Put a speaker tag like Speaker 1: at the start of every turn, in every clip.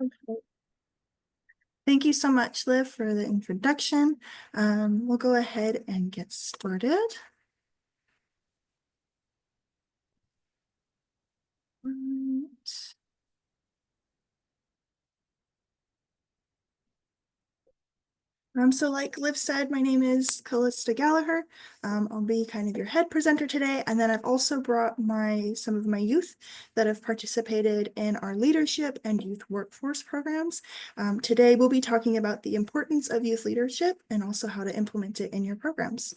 Speaker 1: Okay. Thank you so much, Liv, for the introduction. We'll go ahead and get started. Right. So like Liv said, my name is Callista Galliher. I'll be kind of your head presenter today. And then I've also brought some of my youth that have participated in our leadership and youth workforce programs. Today, we'll be talking about the importance of youth leadership and also how to implement it in your programs.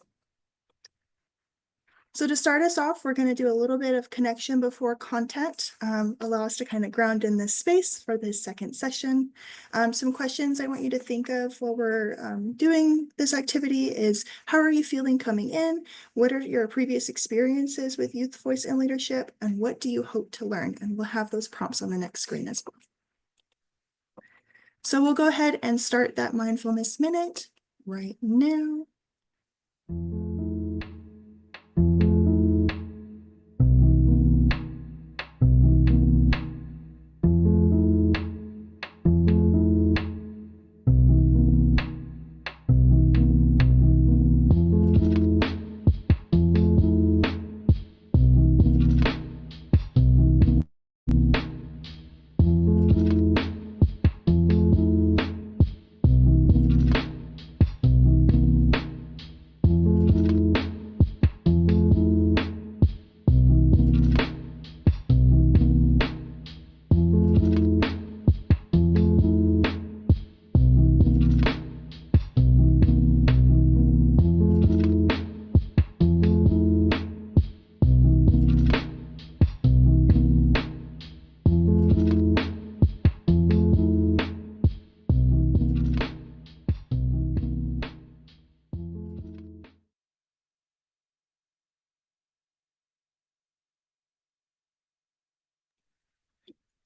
Speaker 1: So to start us off, we're going to do a little bit of connection before content, allow us to kind of ground in this space for this second session. Some questions I want you to think of while we're doing this activity is, how are you feeling coming in? What are your previous experiences with youth voice and leadership? And what do you hope to learn? And we'll have those prompts on the next screen as well. So we'll go ahead and start that mindfulness minute right now.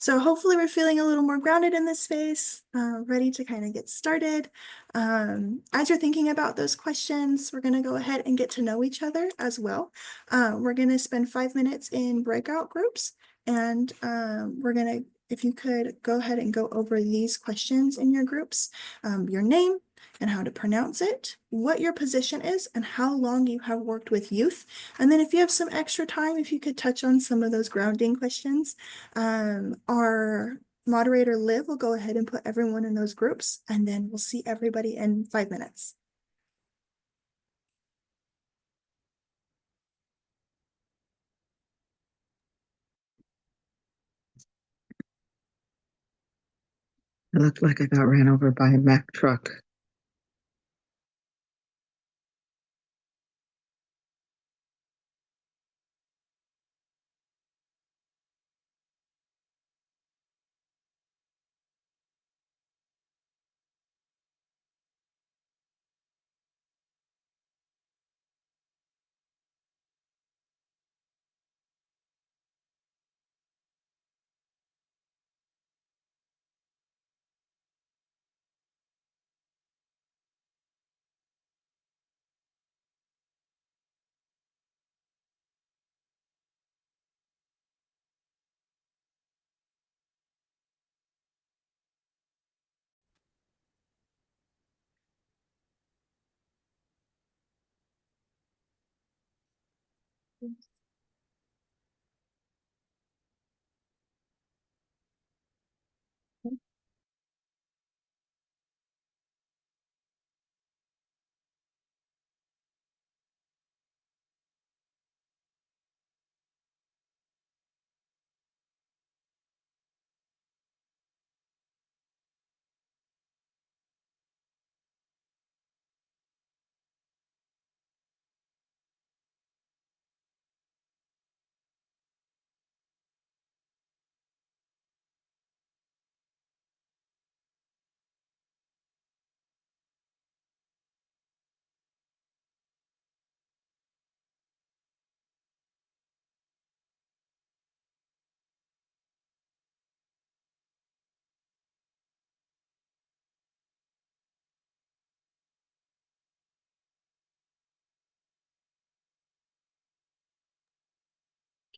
Speaker 1: So hopefully we're feeling a little more grounded in this space, ready to kind of get started. As you're thinking about those questions, we're going to go ahead and get to know each other as well. We're going to spend 5 minutes in breakout groups, and we're going to, if you could go ahead and go over these questions in your groups, your name and how to pronounce it, what your position is, and how long you have worked with youth. And then if you have some extra time, if you could touch on some of those grounding questions. Our moderator, Liv, will go ahead and put everyone in those groups, and then we'll see everybody in 5 minutes.
Speaker 2: It looked like I got ran over by a Mack truck.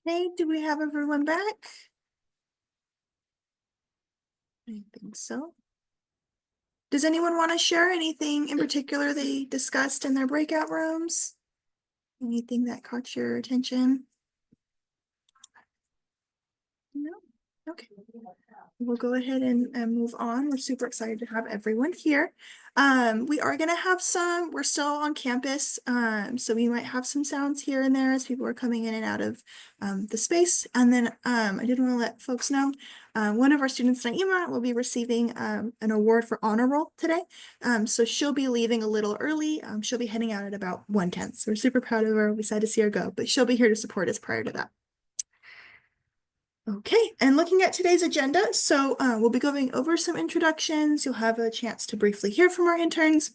Speaker 1: Okay, do we have everyone back? I think so. Does anyone want to share anything in particular they discussed in their breakout rooms? Anything that caught your attention? No? Okay. We'll go ahead and move on. We're super excited to have everyone here. We are going to have we're still on campus, so we might have some sounds here and there as people are coming in and out of the space. And then I did want to let folks know, one of our students, Naima, will be receiving an award for honor roll today. So she'll be leaving a little early. She'll be heading out at about 1:10. So we're super proud of her. We sad to see her go, but she'll be here to support us prior to that. Okay, and looking at today's agenda, so we'll be going over some introductions. You'll have a chance to briefly hear from our interns.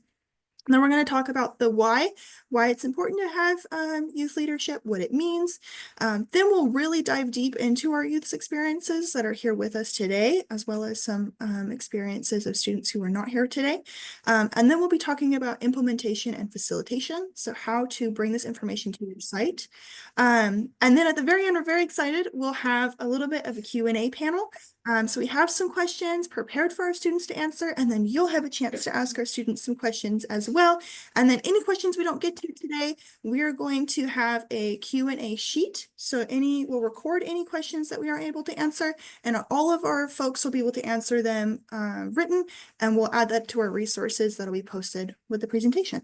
Speaker 1: And then we're going to talk about the why it's important to have youth leadership, what it means. Then we'll really dive deep into our youth's experiences that are here with us today, as well as some experiences of students who are not here today. And then we'll be talking about implementation and facilitation, so how to bring this information to your site. And then at the very end, we're very excited, we'll have a little bit of a Q&A panel. So we have some questions prepared for our students to answer, and then you'll have a chance to ask our students some questions as well. And then any questions we don't get to today, we're going to have a Q&A sheet. So we'll record any questions that we aren't able to answer, and all of our folks will be able to answer them written, and we'll add that to our resources that'll be posted with the presentation.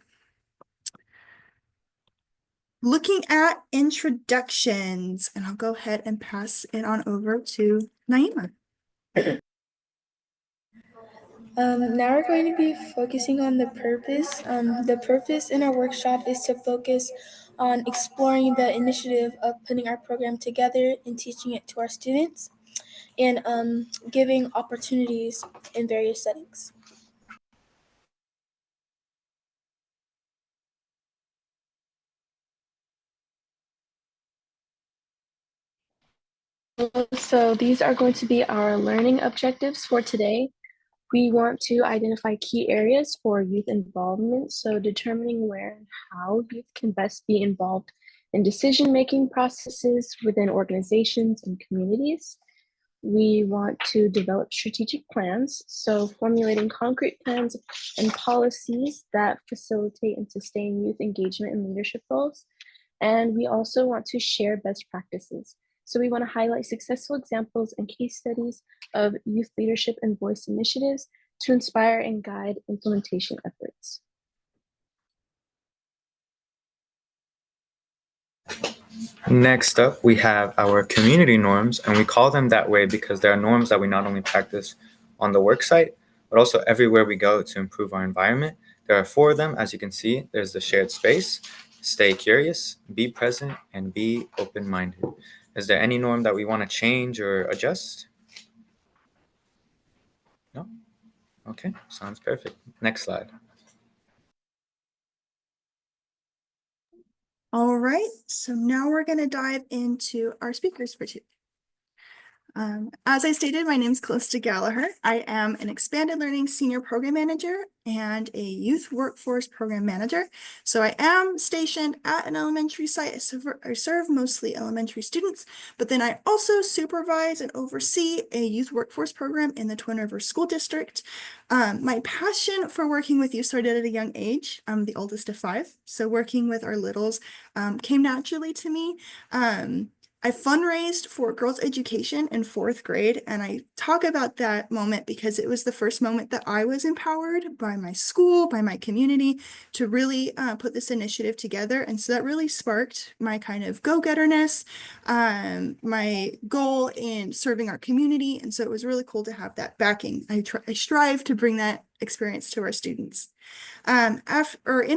Speaker 1: Looking at introductions, and I'll go ahead and pass it on over to Naima.
Speaker 3: Now we're going to be focusing on the purpose. The purpose in our workshop is to focus on exploring the initiative of putting our program together and teaching it to our students, and giving opportunities in various settings. So these are going to be our learning objectives for today. We want to identify key areas for youth involvement, so determining where and how youth can best be involved in decision-making processes within organizations and communities. We want to develop strategic plans, so formulating concrete plans and policies that facilitate and sustain youth engagement in leadership roles. And we also want to share best practices. So we want to highlight successful examples and case studies of youth leadership and voice initiatives to inspire and guide implementation efforts.
Speaker 4: Next up, we have our community norms, and we call them that way because they are norms that we not only practice on the work site, but also everywhere we go to improve our environment. There are 4 of them, as you can see. There's the shared space, stay curious, be present, and be open-minded. Is there any norm that we want to change or adjust? No? Okay, sounds perfect. Next slide.
Speaker 1: All right, so now we're going to dive into our speakers for today. As I stated, my name is Callista Galliher. I am an expanded learning senior program manager and a youth workforce program manager. So I am stationed at an elementary site. I serve mostly elementary students, but then I also supervise and oversee a youth workforce program in the Twin Rivers School District. My passion for working with youth started at a young age. I'm the oldest of 5, so working with our littles came naturally to me. I fundraised for girls' education in 4th grade, and I talk about that moment because it was the first moment that I was empowered by my school, by my community, to really put this initiative together. And so that really sparked my kind of go-getterness, my goal in serving our community. And so it was really cool to have that backing. I strive to bring that experience to our students. In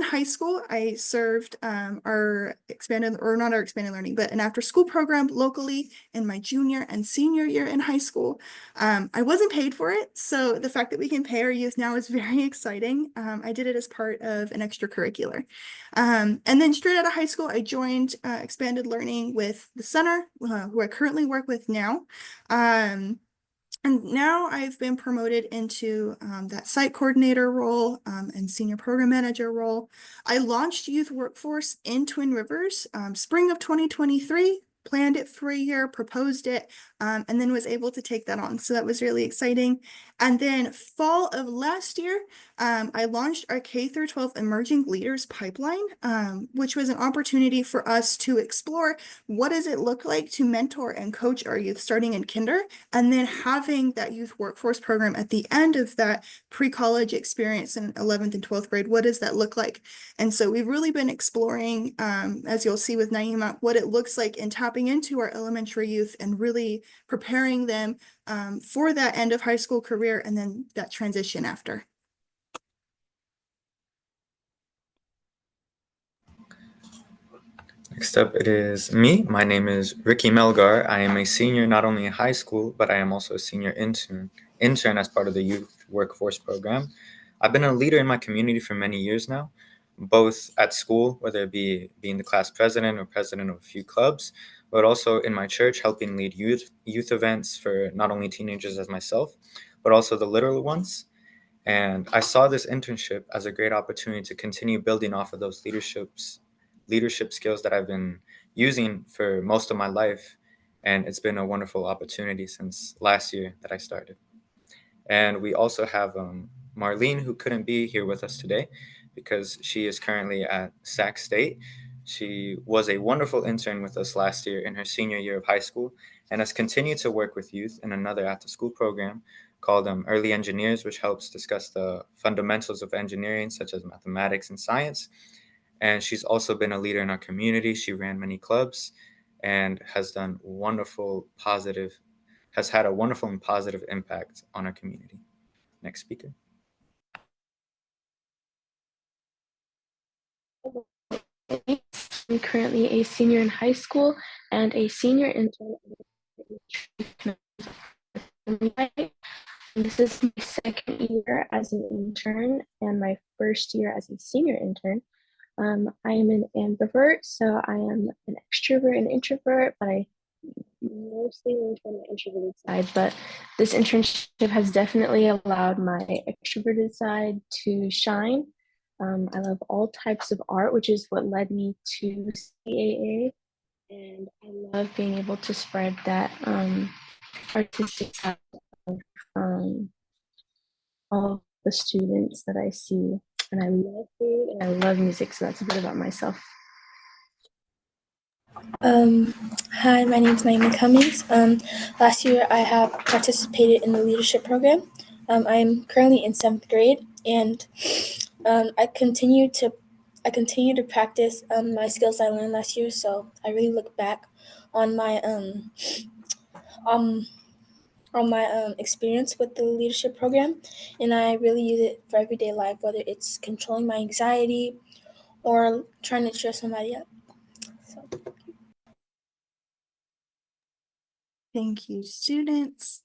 Speaker 1: high school, I served our expanded, or not our expanded learning, but an after school program locally in my junior and senior year in high school. I wasn't paid for it, so the fact that we can pay our youth now is very exciting. I did it as part of an extracurricular. And then straight out of high school, I joined expanded learning with the center, who I currently work with now. And now I've been promoted into that site coordinator role and senior program manager role. I launched Youth Workforce in Twin Rivers, spring of 2023. planned it for a year, proposed it, and then was able to take that on. So that was really exciting. And then fall of last year, I launched our K through 12 Emerging Leaders Pipeline, which was an opportunity for us to explore what does it look like to mentor and coach our youth starting in kinder, and then having that youth workforce program at the end of that pre-college experience in 11th and 12th grade. What does that look like? And so we've really been exploring, as you'll see with Naima, what it looks like in tapping into our elementary youth and really preparing them for that end of high school career and then that transition after.
Speaker 4: Next up, it is me. My name is Ricky Melgar. I am a senior not only in high school, but I am also a senior intern as part of the youth workforce program. I've been a leader in my community for many years now, both at school, whether it be being the class president or president of a few clubs, but also in my church, helping lead youth events for not only teenagers as myself, but also the little ones. And I saw this internship as a great opportunity to continue building off of those leadership skills that I've been using for most of my life. And it's been a wonderful opportunity since last year that I started. And we also have Marlene, who couldn't be here with us today because she is currently at Sac State. She was a wonderful intern with us last year in her senior year of high school and has continued to work with youth in another after school program called Early Engineers, which helps discuss the fundamentals of engineering, such as mathematics and science. And she's also been a leader in our community. She ran many clubs and has had a wonderful and positive impact on our community. Next speaker.
Speaker 3: I'm currently a senior in high school and a senior intern. This is my second year as an intern and my first year as a senior intern. I am an ambivert, so I am an extrovert and introvert, but I mostly lean from the introverted side. But this internship has definitely allowed my extroverted side to shine. I love all types of art, which is what led me to CAA. And I love being able to spread that artistic side of all of the students that I see. And I love food and I love music, so that's a bit about myself.
Speaker 5: Hi, my name is Naima Cummings. Last year I have participated in the leadership program. I'm currently in 7th grade, and I continue to practice my skills I learned last year. So I really look back on my experience with the leadership program, and I really use it for everyday life, whether it's controlling my anxiety or trying to cheer somebody up. So.
Speaker 1: Thank you, students.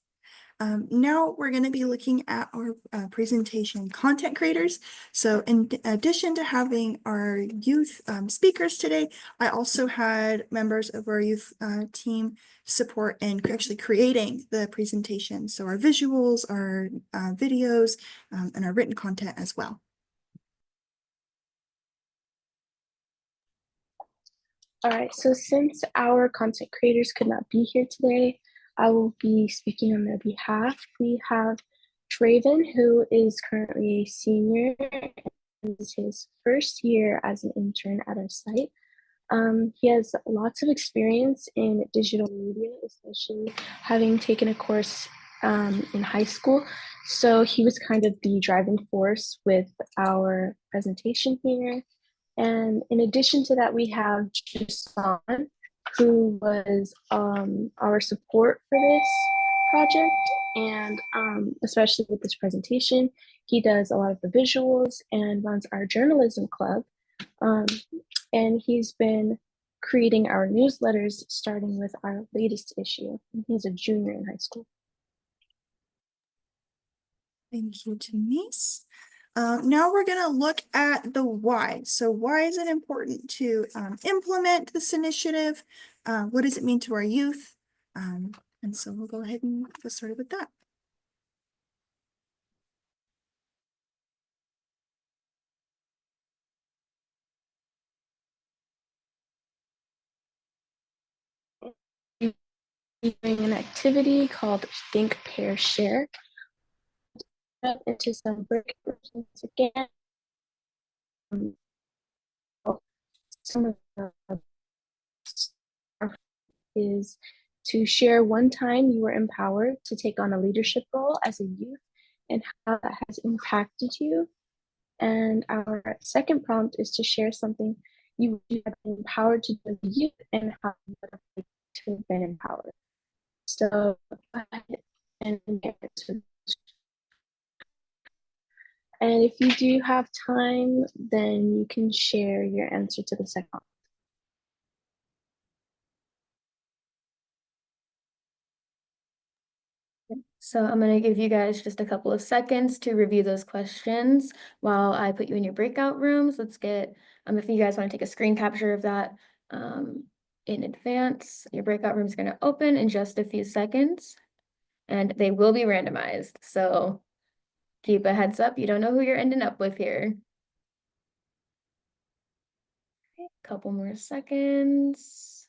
Speaker 1: Now we're going to be looking at our presentation content creators. So in addition to having our youth speakers today, I also had members of our youth team support in actually creating the presentation. So our visuals, our videos, and our written content as well.
Speaker 3: All right, so since our content creators could not be here today, I will be speaking on their behalf. We have Draven, who is currently a senior, and this is his first year as an intern at our site. He has lots of experience in digital media, especially having taken a course in high school. So he was kind of the driving force with our presentation here. And in addition to that, we have Jason, who was our support for this project. And especially with this presentation, he does a lot of the visuals and runs our journalism club. And he's been creating our newsletters, starting with our latest issue. And he's a junior in high school.
Speaker 1: Thank you, Denise. Now we're going to look at the why. So why is it important to implement this initiative? What does it mean to our youth? And so we'll go ahead and get started with that.
Speaker 3: doing an activity called Think, Pair, Share. Into some break rooms again. Some of the is to share one time you were empowered to take on a leadership role as a youth and how that has impacted you. And our second prompt is to share something you have been empowered to do as a youth and how you would have liked to have been empowered. So go ahead and if you do have time, then you can share your answer to the second.
Speaker 6: So I'm going to give you guys just a couple of seconds to review those questions while I put you in your breakout rooms. Let's get, if you guys want to take a screen capture of that in advance, your breakout room is going to open in just a few seconds and they will be randomized. So keep a heads up. You don't know who you're ending up with here. Okay, couple more seconds.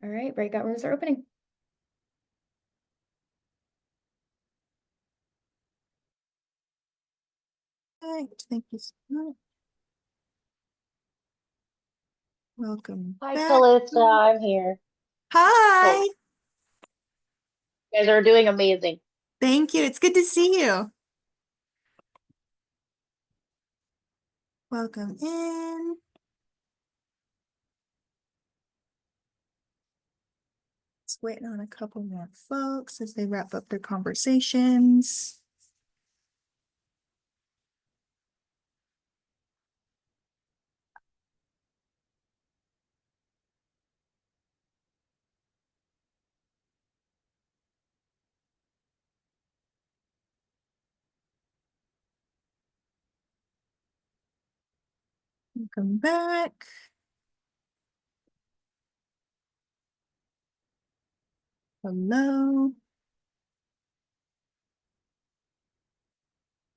Speaker 6: All right, breakout rooms are opening.
Speaker 1: Right, thank you so much. Welcome
Speaker 7: Hi,
Speaker 1: back.
Speaker 7: Callista. I'm here.
Speaker 1: Hi.
Speaker 7: Oh, you guys are doing amazing.
Speaker 1: Thank you. It's good to see you. Welcome in. Just waiting on a couple more folks as they wrap up their conversations. Welcome back. Hello.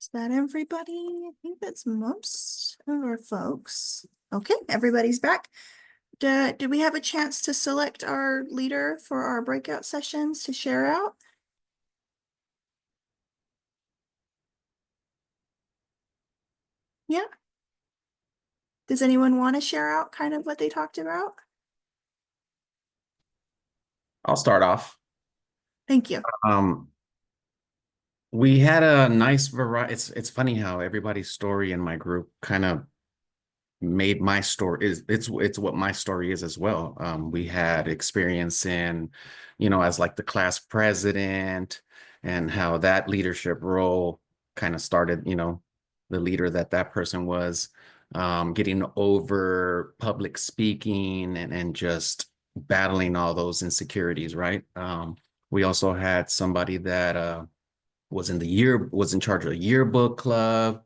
Speaker 1: Is that everybody? I think that's most of our folks. Okay, everybody's back. Did we have a chance to select our leader for our breakout sessions to share out? Yeah. Does anyone want to share out kind of what they talked about?
Speaker 8: I'll start off.
Speaker 1: Thank you.
Speaker 8: We had a nice variety. It's funny how everybody's story in my group kind of made my story it's what my story is as well. We had experience in, as like the class president and how that leadership role kind of started, the leader that person was, getting over public speaking and just battling all those insecurities, right? We also had somebody that was in charge of a yearbook club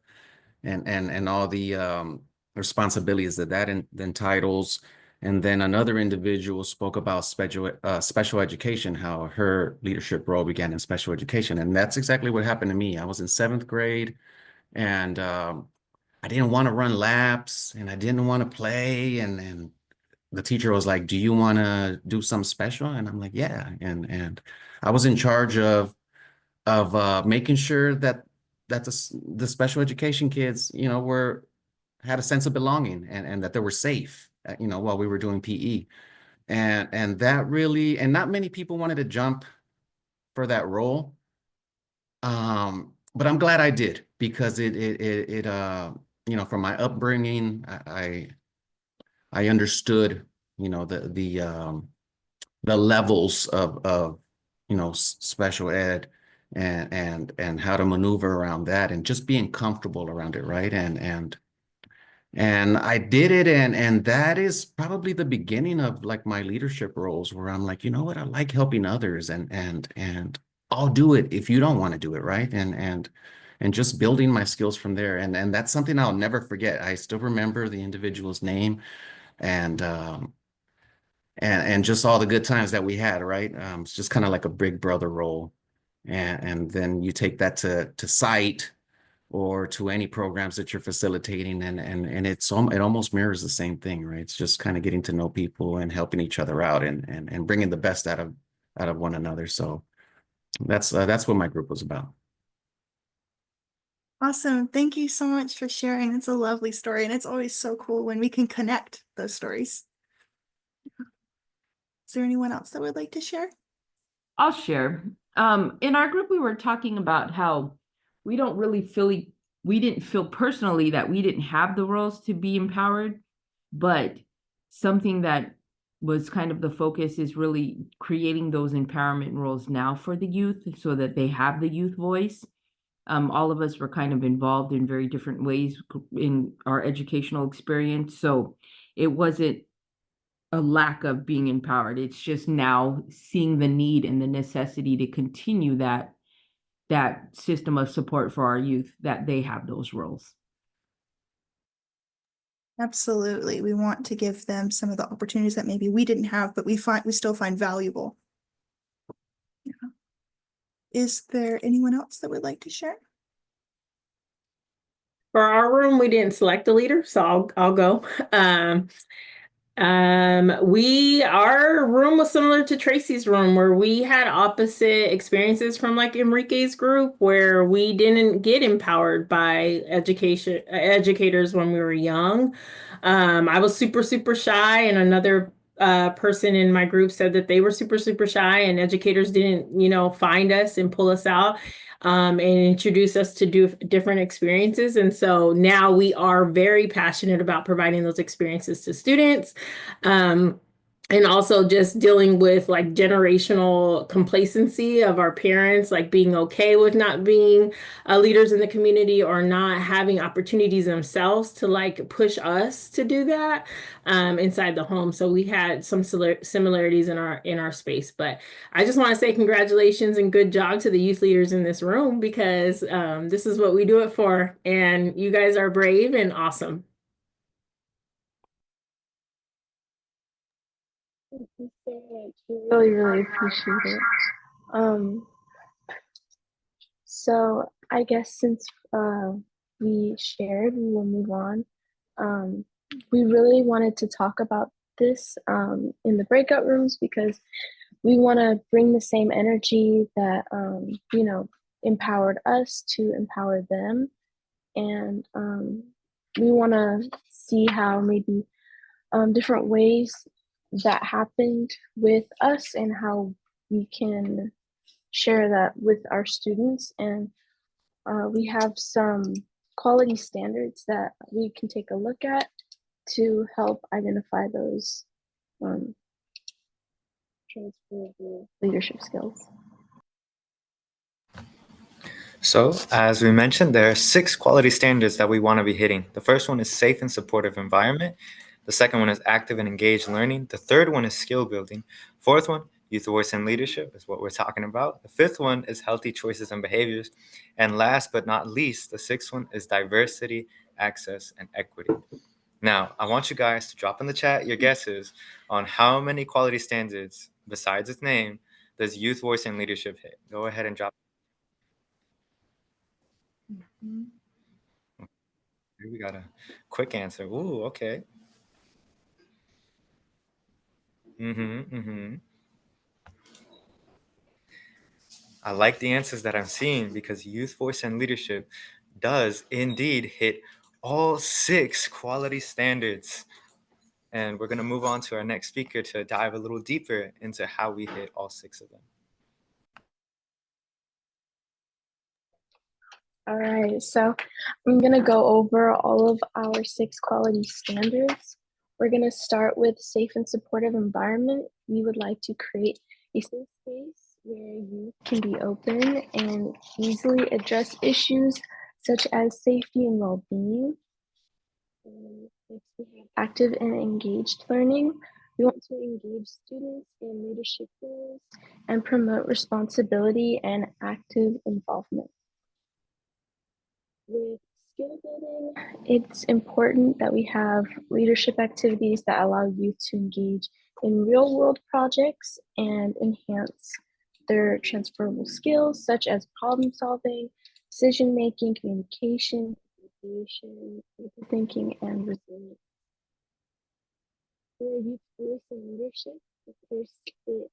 Speaker 8: and all the responsibilities that entitles. And then another individual spoke about special education, how her leadership role began in special education. And that's exactly what happened to me. I was in 7th grade and I didn't want to run laps and I didn't want to play. And the teacher was like, do you want to do something special? And I'm like, yeah. And I was in charge of making sure that the special education kids, had a sense of belonging and that they were safe, while we were doing PE. And that really, and not many people wanted to jump for that role. But I'm glad I did because it from my upbringing, I understood, the levels of special ed and how to maneuver around that and just being comfortable around it, right? And I did it, and that is probably the beginning of like my leadership roles where I'm like, you know what, I like helping others and I'll do it if you don't want to do it, right? And just building my skills from there. And that's something I'll never forget. I still remember the individual's name and and just all the good times that we had, right? It's just kind of like a big brother role. And then you take that to site or to any programs that you're facilitating, and it almost mirrors the same thing, right? It's just kind of getting to know people and helping each other out and bringing the best out of one another. So that's what my group was about.
Speaker 1: Awesome. Thank you so much for sharing. It's a lovely story, and it's always so cool when we can connect those stories. Is there anyone else that would like to share?
Speaker 9: I'll share. In our group, we were talking about how we didn't feel personally that we didn't have the roles to be empowered, but something that was kind of the focus is really creating those empowerment roles now for the youth so that they have the youth voice. All of us were kind of involved in very different ways in our educational experience. So it wasn't a lack of being empowered. It's just now seeing the need and the necessity to continue that system of support for our youth, that they have those roles.
Speaker 1: Absolutely. We want to give them some of the opportunities that maybe we didn't have, but we still find valuable. Yeah. Is there anyone else that would like to share?
Speaker 10: For our room, we didn't select a leader, so I'll go. Our room was similar to Tracy's room, where we had opposite experiences from like Enrique's group, where we didn't get empowered by educators when we were young. I was super, super shy, and another person in my group said that they were super, super shy, and educators didn't, find us and pull us out and introduce us to different experiences. And so now we are very passionate about providing those experiences to students. And also just dealing with like generational complacency of our parents, like being okay with not being leaders in the community or not having opportunities themselves to like push us to do that inside the home. So we had some similarities in our space. But I just want to say congratulations and good job to the youth leaders in this room, because this is what we do it for. And you guys are brave and awesome.
Speaker 3: Thank you so much. We really, really appreciate it. So I guess since we shared, we will move on. We really wanted to talk about this in the breakout rooms, because we want to bring the same energy that empowered us to empower them, and we want to see how maybe different ways that happened with us and how we can share that with our students. And we have some quality standards that we can take a look at to help identify those transferable leadership skills.
Speaker 4: So, as we mentioned, there are 6 quality standards that we want to be hitting. The first one is safe and supportive environment. The second one is active and engaged learning. The third one is skill building. Fourth one, youth voice and leadership is what we're talking about. The fifth one is healthy choices and behaviors. And last but not least, the sixth one is diversity, access, and equity. Now, I want you guys to drop in the chat your guesses on how many quality standards, besides its name, does youth voice and leadership hit. Go ahead and drop. Here we got a quick answer. Ooh, okay. I like the answers that I'm seeing, because youth voice and leadership does indeed hit all 6 quality standards. And we're going to move on to our next speaker to dive a little deeper into how we hit all 6 of them.
Speaker 3: All right, so I'm going to go over all of our 6 quality standards. We're going to start with safe and supportive environment. We would like to create a safe space where you can be open and easily address issues such as safety and well-being. Next, we have active and engaged learning. We want to engage students in leadership roles and promote responsibility and active involvement. With skill building, it's important that we have leadership activities that allow youth to engage in real-world projects and enhance their transferable skills, such as problem solving, decision making, communication, communication, critical thinking, and resilience. For youth voice and leadership, of course, it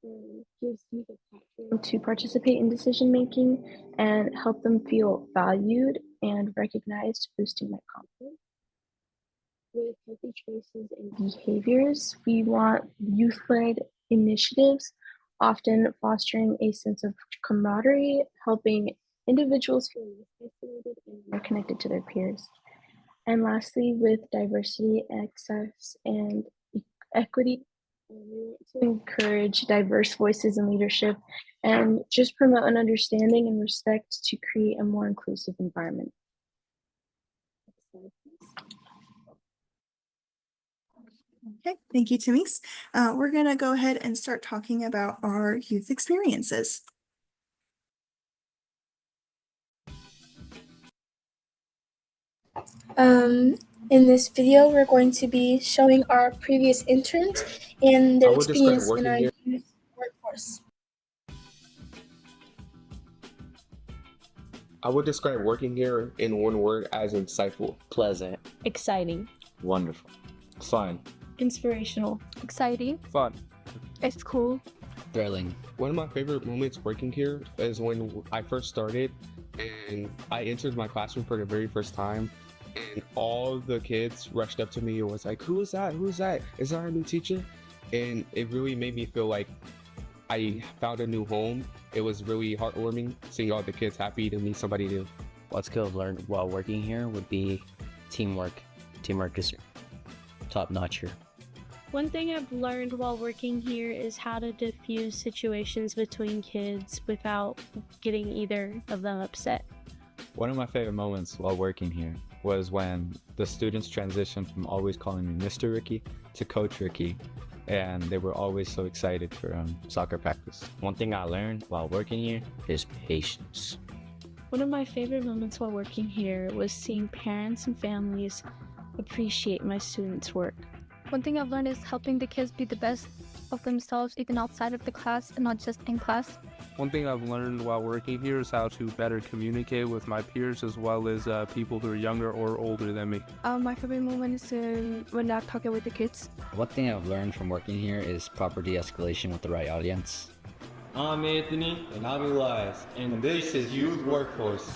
Speaker 3: gives youth a platform to participate in decision making and help them feel valued and recognized, boosting their confidence. With healthy choices and behaviors, we want youth-led initiatives, often fostering a sense of camaraderie, helping individuals feel less isolated and more connected to their peers. And lastly, with diversity, access, and equity, we want to encourage diverse voices in leadership and just promote an understanding and respect to create a more inclusive environment. Next slide, please.
Speaker 1: Okay, thank you, Tamis. We're going to go ahead and start talking about our youth experiences.
Speaker 5: In this video, we're going to be showing our previous interns and their experience in our youth workforce.
Speaker 11: I would describe working here in one word as insightful.
Speaker 12: Pleasant.
Speaker 13: Exciting.
Speaker 12: Wonderful. Fun.
Speaker 13: Inspirational.
Speaker 14: Exciting.
Speaker 11: Fun.
Speaker 14: It's cool.
Speaker 12: Thrilling.
Speaker 11: One of my favorite moments working here is when I first started and I entered my classroom for the very first time, and all the kids rushed up to me and was like, "Who is that? Who's that? Is that our new teacher?" And it really made me feel like I found a new home. It was really heartwarming seeing all the kids happy to meet somebody new.
Speaker 12: What skill I've learned while working here would be teamwork. Teamwork is top notch here.
Speaker 13: One thing I've learned while working here is how to diffuse situations between kids without getting either of them upset.
Speaker 15: One of my favorite moments while working here was when the students transitioned from always calling me Mr. Ricky to Coach Ricky, and they were always so excited for soccer practice.
Speaker 12: One thing I learned while working here is patience.
Speaker 13: One of my favorite moments while working here was seeing parents and families appreciate my students' work.
Speaker 14: One thing I've learned is helping the kids be the best of themselves, even outside of the class and not just in class.
Speaker 16: One thing I've learned while working here is how to better communicate with my peers as well as people who are younger or older than me.
Speaker 14: My favorite moment is when I'm talking with the kids.
Speaker 12: One thing I've learned from working here is proper de-escalation with the right audience.
Speaker 17: I'm Anthony, and I'm Elias, and this is Youth Workforce.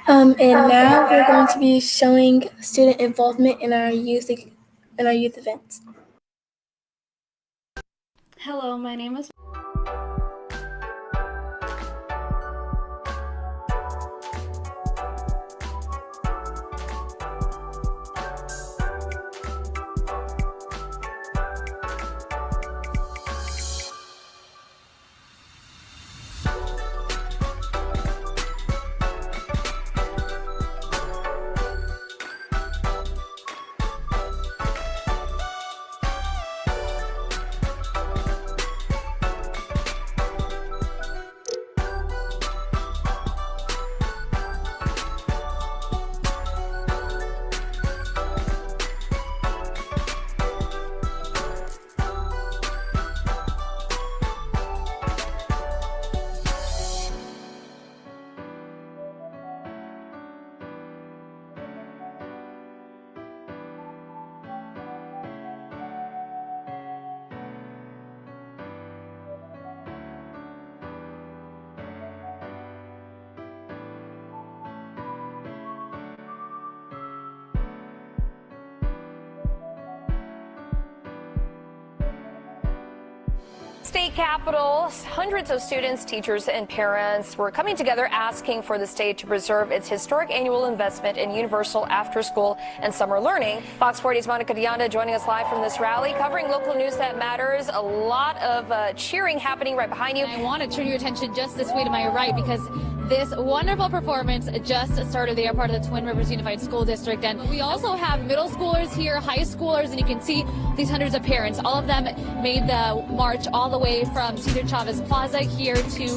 Speaker 5: And now we're going to be showing student involvement in our youth events.
Speaker 13: Hello, my name is
Speaker 18: State Capitol, hundreds of students, teachers, and parents were coming together asking for the state to preserve its historic annual investment in universal after-school and summer learning. Fox 40's Monica Dianda joining us live from this rally, covering local news that matters. A lot of cheering happening right behind you.
Speaker 19: I want to turn your attention just this way to my right because This wonderful performance just started. They are part of the Twin Rivers Unified School District, and we also have middle schoolers here, high schoolers, and you can see these hundreds of parents. All of them made the march all the way from Cesar Chavez Plaza here to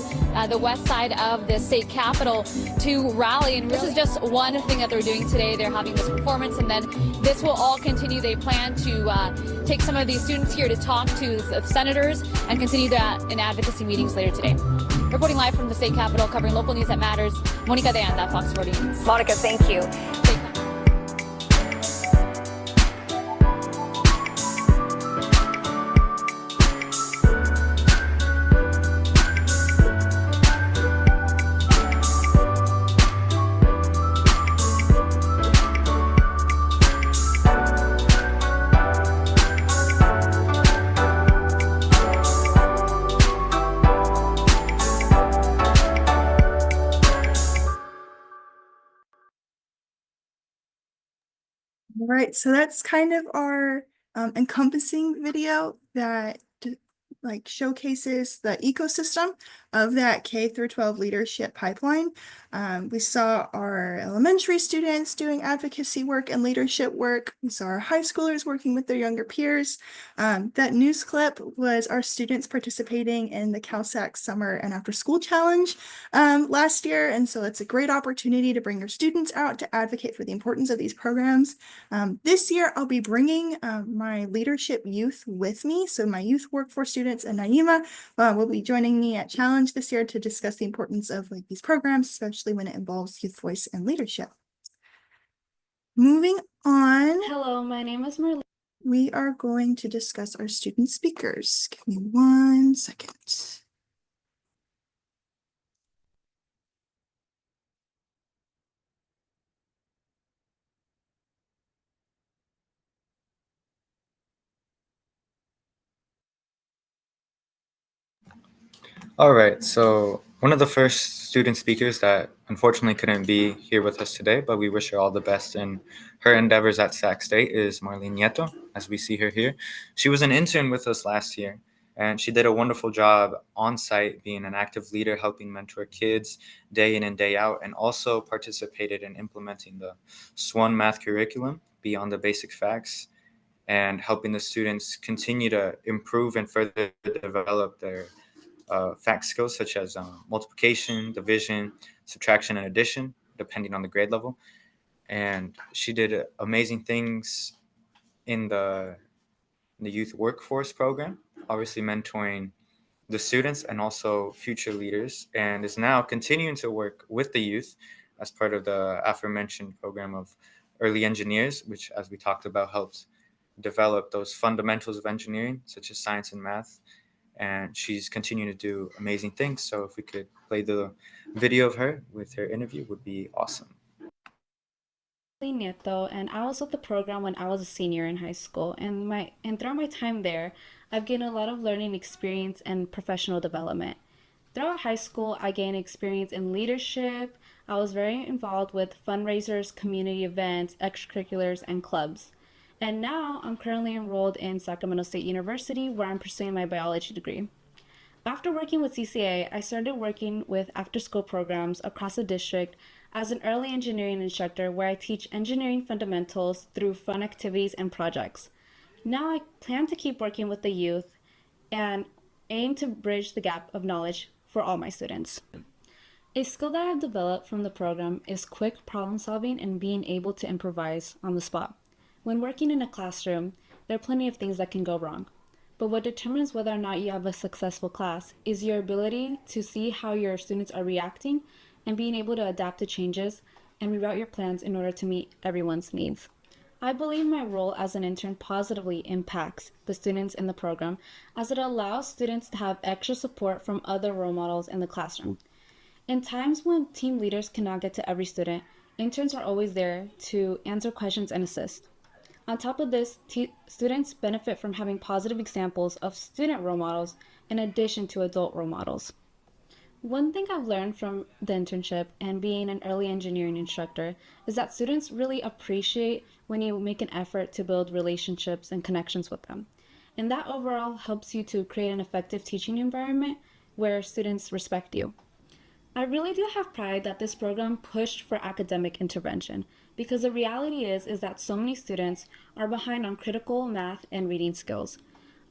Speaker 19: the west side of the state capitol to rally. And this is just one thing that they're doing today. They're having this performance, and then this will all continue. They plan to take some of these students here to talk to senators and continue that in advocacy meetings later today. Reporting live from the state capitol, covering local news that matters, Monica De Anda, Fox 40 News.
Speaker 18: Monica, thank you.
Speaker 1: All right, so that's kind of our encompassing video that showcases the ecosystem of that K through 12 leadership pipeline. We saw our elementary students doing advocacy work and leadership work. We saw our high schoolers working with their younger peers. That news clip was our students participating in the CalSAC Summer and After School Challenge last year. And so it's a great opportunity to bring your students out to advocate for the importance of these programs. This year, I'll be bringing my leadership youth with me. So my youth workforce students and Naima will be joining me at Challenge this year to discuss the importance of these programs, especially when it involves youth voice and leadership. Moving on.
Speaker 20: Hello, my name is Marlene.
Speaker 1: We are going to discuss our student speakers. Give me 1 second.
Speaker 4: All right, so one of the first student speakers that unfortunately couldn't be here with us today, but we wish her all the best in her endeavors at Sac State, is Marlene Nieto, as we see her here. She was an intern with us last year, and she did a wonderful job on site being an active leader, helping mentor kids day in and day out, and also participated in implementing the SWAN math curriculum beyond the basic facts and helping the students continue to improve and further develop their fact skills such as multiplication, division, subtraction, and addition, depending on the grade level. And she did amazing things in the youth workforce program, obviously mentoring the students and also future leaders, and is now continuing to work with the youth as part of the aforementioned program of early engineers, which, as we talked about, helps develop those fundamentals of engineering, such as science and math. And she's continuing to do amazing things. So if we could play the video of her with her interview, would be awesome.
Speaker 20: Nieto, and I was with the program when I was a senior in high school, and throughout my time there, I've gained a lot of learning experience and professional development. Throughout high school, I gained experience in leadership. I was very involved with fundraisers, community events, extracurriculars, and clubs. And now I'm currently enrolled in Sacramento State University, where I'm pursuing my biology degree. After working with CCA, I started working with after-school programs across the district as an early engineering instructor, where I teach engineering fundamentals through fun activities and projects. Now I plan to keep working with the youth and aim to bridge the gap of knowledge for all my students. A skill that I've developed from the program is quick problem solving and being able to improvise on the spot. When working in a classroom, there are plenty of things that can go wrong. But what determines whether or not you have a successful class is your ability to see how your students are reacting and being able to adapt to changes and reroute your plans in order to meet everyone's needs. I believe my role as an intern positively impacts the students in the program, as it allows students to have extra support from other role models in the classroom. In times when team leaders cannot get to every student, interns are always there to answer questions and assist. On top of this, students benefit from having positive examples of student role models in addition to adult role models. One thing I've learned from the internship and being an early engineering instructor is that students really appreciate when you make an effort to build relationships and connections with them. And that overall helps you to create an effective teaching environment where students respect you. I really do have pride that this program pushed for academic intervention because the reality is that so many students are behind on critical math and reading skills.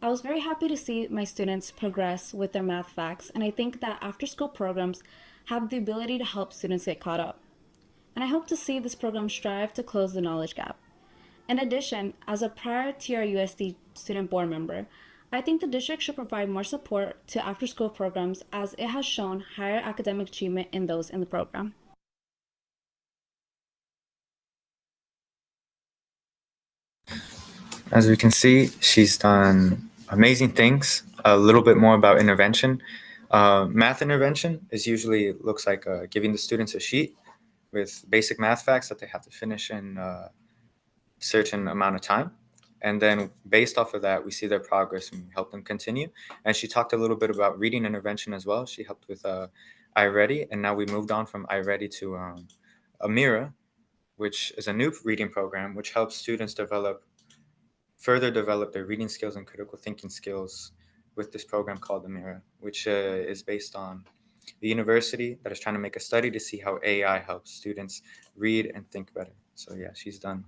Speaker 20: I was very happy to see my students progress with their math facts, and I think that after-school programs have the ability to help students get caught up. And I hope to see this program strive to close the knowledge gap. In addition, as a prior TRUSD student board member, I think the district should provide more support to after-school programs as it has shown higher academic achievement in those in the program.
Speaker 4: As we can see, she's done amazing things. A little bit more about intervention. Math intervention is usually looks like giving the students a sheet with basic math facts that they have to finish in a certain amount of time. And then based off of that, we see their progress and help them continue. And she talked a little bit about reading intervention as well. She helped with iReady, and now we moved on from iReady to Amira, which is a new reading program, which helps students further develop their reading skills and critical thinking skills with this program called Amira, which is based on the university that is trying to make a study to see how AI helps students read and think better. So yeah, she's done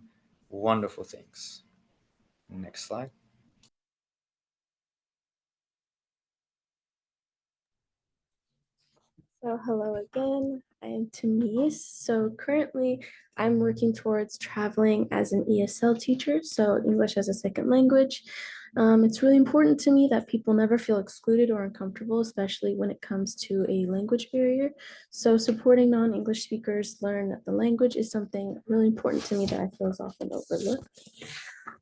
Speaker 4: wonderful things. Next slide.
Speaker 3: So hello again, I am Tamise. So currently I'm working towards traveling as an ESL teacher, so English as a second language. It's really important to me that people never feel excluded or uncomfortable, especially when it comes to a language barrier. So supporting non-English speakers learn the language is something really important to me that I feel is often overlooked.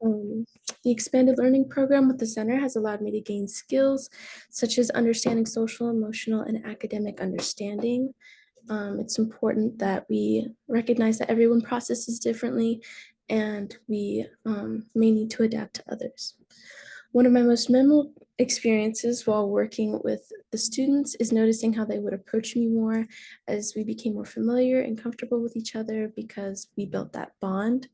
Speaker 3: The expanded learning program with the center has allowed me to gain skills such as understanding social, emotional, and academic understanding. It's important that we recognize that everyone processes differently and we may need to adapt to others. One of my most memorable experiences while working with the students is noticing how they would approach me more as we became more familiar and comfortable with each other because we built that bond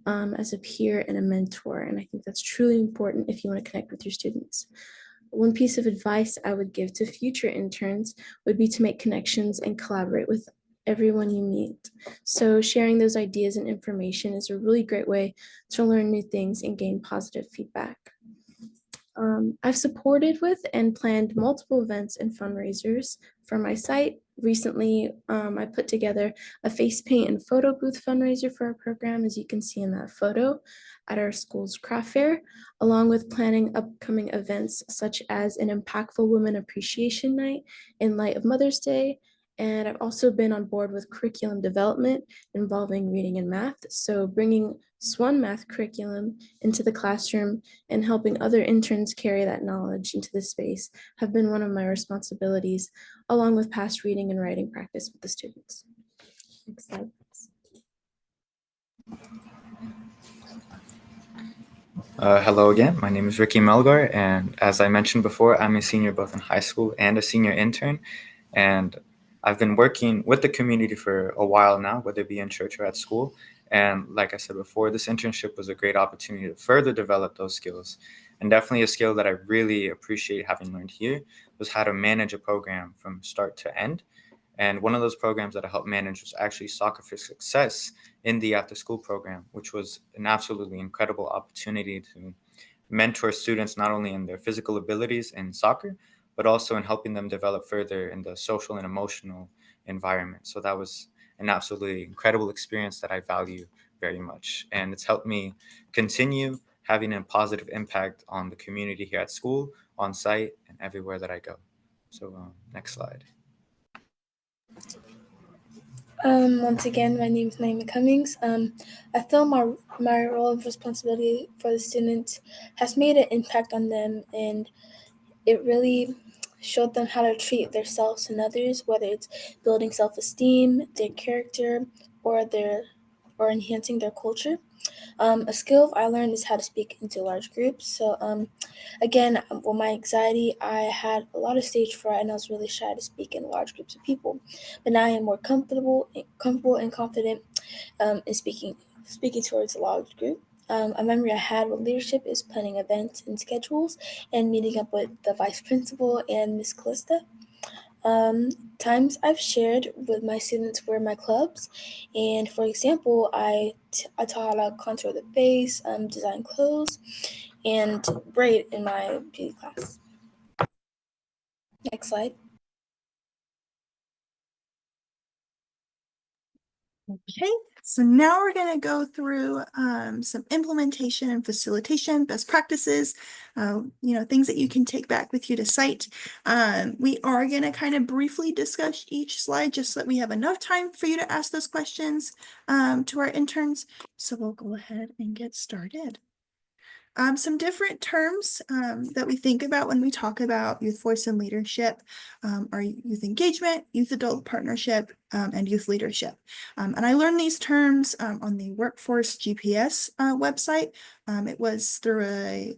Speaker 3: as a peer and a mentor. And I think that's truly important if you want to connect with your students. One piece of advice I would give to future interns would be to make connections and collaborate with everyone you meet. So sharing those ideas and information is a really great way to learn new things and gain positive feedback. I've supported with and planned multiple events and fundraisers for my site. Recently, I put together a face paint and photo booth fundraiser for our program, as you can see in that photo, at our school's craft fair, along with planning upcoming events such as an impactful Women Appreciation Night in light of Mother's Day. And I've also been on board with curriculum development involving reading and math. So bringing SWAN math curriculum into the classroom and helping other interns carry that knowledge into the space have been one of my responsibilities, along with past reading and writing practice with the students. Next slide, please.
Speaker 4: Hello again, my name is Ricky Melgar, and as I mentioned before, I'm a senior both in high school and a senior intern, and I've been working with the community for a while now, whether it be in church or at school. And like I said before, this internship was a great opportunity to further develop those skills. And definitely a skill that I really appreciate having learned here was how to manage a program from start to end. And one of those programs that I helped manage was actually Soccer for Success in the after school program, which was an absolutely incredible opportunity to mentor students not only in their physical abilities in soccer, but also in helping them develop further in the social and emotional environment. So that was an absolutely incredible experience that I value very much. And it's helped me continue having a positive impact on the community here at school, on site, and everywhere that I go. So next slide.
Speaker 5: Once again, my name is Naima Cummings. I feel my role of responsibility for the students has made an impact on them, and it really showed them how to treat themselves and others, whether it's building self-esteem, their character, or enhancing their culture. A skill I learned is how to speak into large groups. So again, with my anxiety, I had a lot of stage fright and I was really shy to speak in large groups of people. But now I am more comfortable and confident in speaking towards a large group. A memory I had with leadership is planning events and schedules and meeting up with the vice principal and Miss Callista. Times I've shared with my students were my clubs, and for example, I taught how to contour the face, design clothes, and braid in my beauty class. Next slide.
Speaker 1: Okay, so now we're going to go through some implementation and facilitation best practices, things that you can take back with you to site. We are going to kind of briefly discuss each slide just so that we have enough time for you to ask those questions to our interns. So we'll go ahead and get started. Some different terms that we think about when we talk about youth voice and leadership are youth engagement, youth adult partnership, and youth leadership. And I learned these terms on the Workforce GPS website. It was through a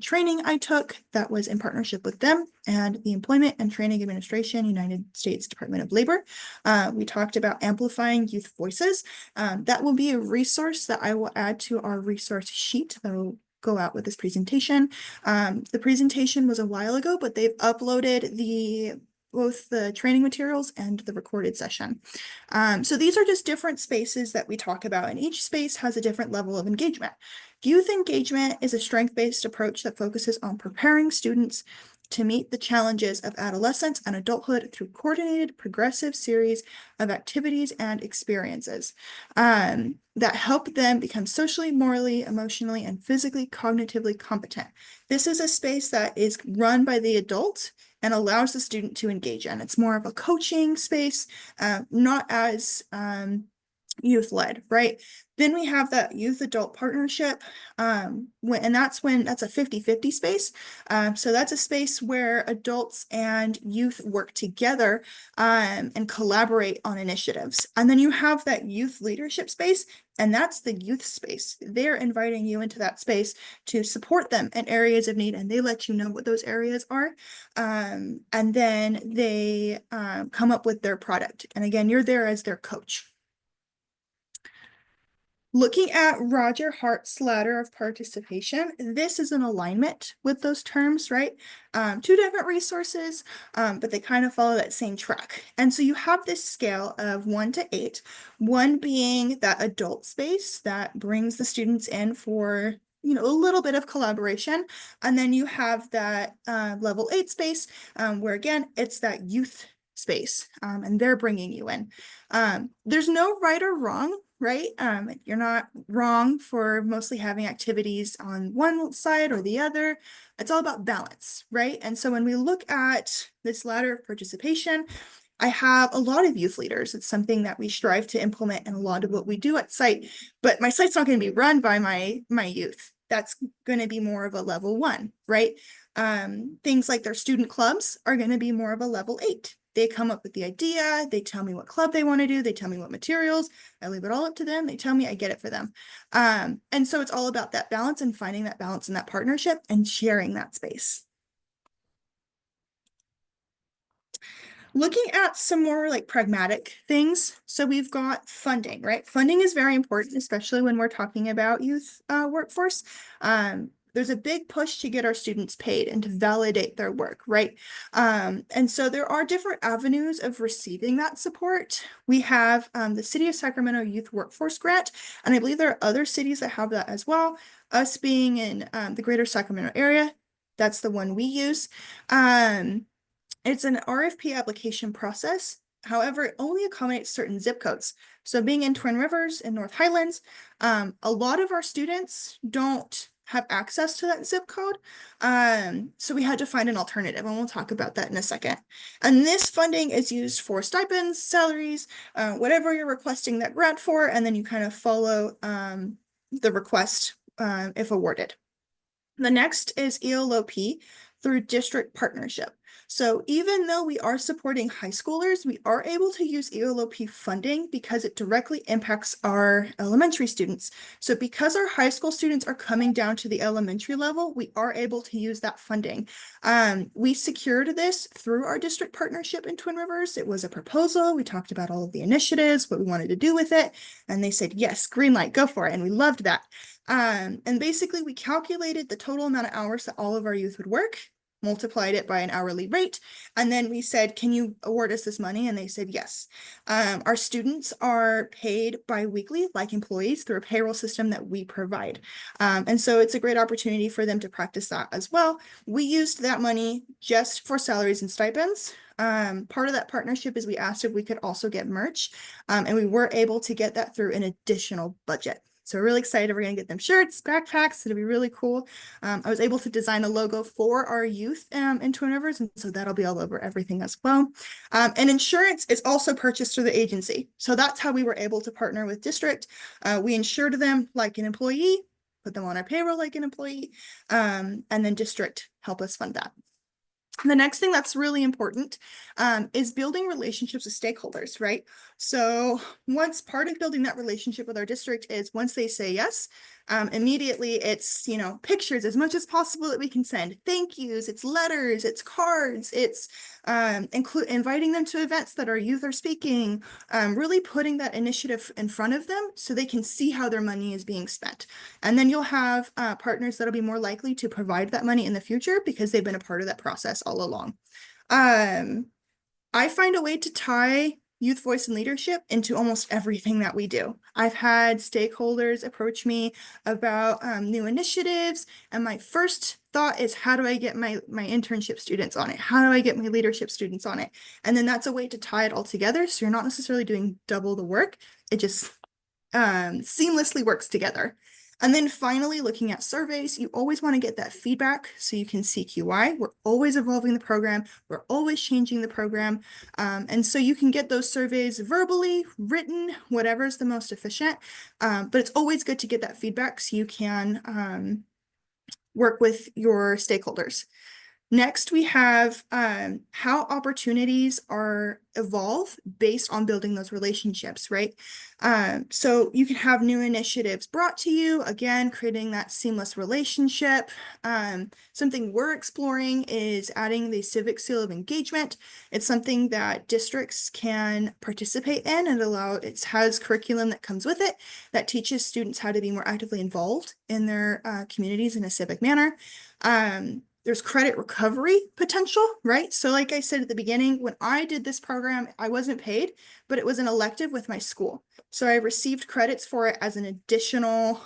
Speaker 1: training I took that was in partnership with them and the Employment and Training Administration, United States Department of Labor. We talked about amplifying youth voices. That will be a resource that I will add to our resource sheet that will go out with this presentation. The presentation was a while ago, but they've uploaded both the training materials and the recorded session. So these are just different spaces that we talk about, and each space has a different level of engagement. Youth engagement is a strength-based approach that focuses on preparing students to meet the challenges of adolescence and adulthood through coordinated, progressive series of activities and experiences that help them become socially, morally, emotionally, and physically, cognitively competent. This is a space that is run by the adult and allows the student to engage in. It's more of a coaching space, not as youth-led, right? Then we have that youth adult partnership, and that's a 50-50 space. So that's a space where adults and youth work together and collaborate on initiatives. And then you have that youth leadership space, and that's the youth space. They're inviting you into that space to support them in areas of need, and they let you know what those areas are. And then they come up with their product. And again, you're there as their coach. Looking at Roger Hart's ladder of participation, this is an alignment with those terms, right? Two different resources, but they kind of follow that same track. And so you have this scale of 1 to 8, 1 being that adult space that brings the students in for a little bit of collaboration. And then you have that level 8 space where, again, it's that youth space and they're bringing you in. There's no right or wrong, right? You're not wrong for mostly having activities on one side or the other. It's all about balance, right? And so when we look at this ladder of participation, I have a lot of youth leaders. It's something that we strive to implement in a lot of what we do at site, but my site's not going to be run by my youth. That's going to be more of a level 1, right? Things like their student clubs are going to be more of a level 8. They come up with the idea, they tell me what club they want to do, they tell me what materials, I leave it all up to them, they tell me, I get it for them. And so it's all about that balance and finding that balance in that partnership and sharing that space. Looking at some more like pragmatic things. So we've got funding, right? Funding is very important, especially when we're talking about youth workforce. There's a big push to get our students paid and to validate their work, right? And so there are different avenues of receiving that support. We have the City of Sacramento Youth Workforce Grant, and I believe there are other cities that have that as well. Us being in the greater Sacramento area, that's the one we use. It's an RFP application process. However, it only accommodates certain zip codes. So being in Twin Rivers and North Highlands, a lot of our students don't have access to that zip code. So we had to find an alternative, and we'll talk about that in a second. And this funding is used for stipends, salaries, whatever you're requesting that grant for, and then you kind of follow the request if awarded. The next is ELOP through district partnership. So even though we are supporting high schoolers, we are able to use ELOP funding because it directly impacts our elementary students. So because our high school students are coming down to the elementary level, we are able to use that funding. We secured this through our district partnership in Twin Rivers. It was a proposal. We talked about all of the initiatives, what we wanted to do with it. And they said, yes, green light, go for it. And we loved that. And basically we calculated the total amount of hours that all of our youth would work, multiplied it by an hourly rate. And then we said, can you award us this money? And they said, yes. Our students are paid bi-weekly like employees through a payroll system that we provide. And so it's a great opportunity for them to practice that as well. We used that money just for salaries and stipends. Part of that partnership is we asked if we could also get merch, and we were able to get that through an additional budget. So we're really excited. We're going to get them shirts, backpacks. It'll be really cool. I was able to design a logo for our youth in Twin Rivers, and so that'll be all over everything as well. And insurance is also purchased through the agency. So that's how we were able to partner with district. We insured them like an employee, put them on our payroll like an employee, and then district help us fund that. The next thing that's really important is building relationships with stakeholders, right? So once part of building that relationship with our district is once they say yes, immediately it's, you know, pictures as much as possible that we can send, thank yous, it's letters, it's cards, it's inviting them to events that our youth are speaking, really putting that initiative in front of them so they can see how their money is being spent. And then you'll have partners that'll be more likely to provide that money in the future because they've been a part of that process all along. I find a way to tie youth voice and leadership into almost everything that we do. I've had stakeholders approach me about new initiatives, and my first thought is, how do I get my internship students on it? How do I get my leadership students on it? And then that's a way to tie it all together, so you're not necessarily doing double the work. It just seamlessly works together. And then finally, looking at surveys, you always want to get that feedback so you can CQI. We're always evolving the program. We're always changing the program. And so you can get those surveys verbally, written, whatever is the most efficient. But it's always good to get that feedback so you can work with your stakeholders. Next, we have how opportunities are evolve based on building those relationships, right? So you can have new initiatives brought to you, again, creating that seamless relationship. Something we're exploring is adding the civic seal of engagement. It's something that districts can participate in and it has curriculum that comes with it that teaches students how to be more actively involved in their communities in a civic manner. There's credit recovery potential, right? So like I said at the beginning, when I did this program, I wasn't paid, but it was an elective with my school. So I received credits for it as an additional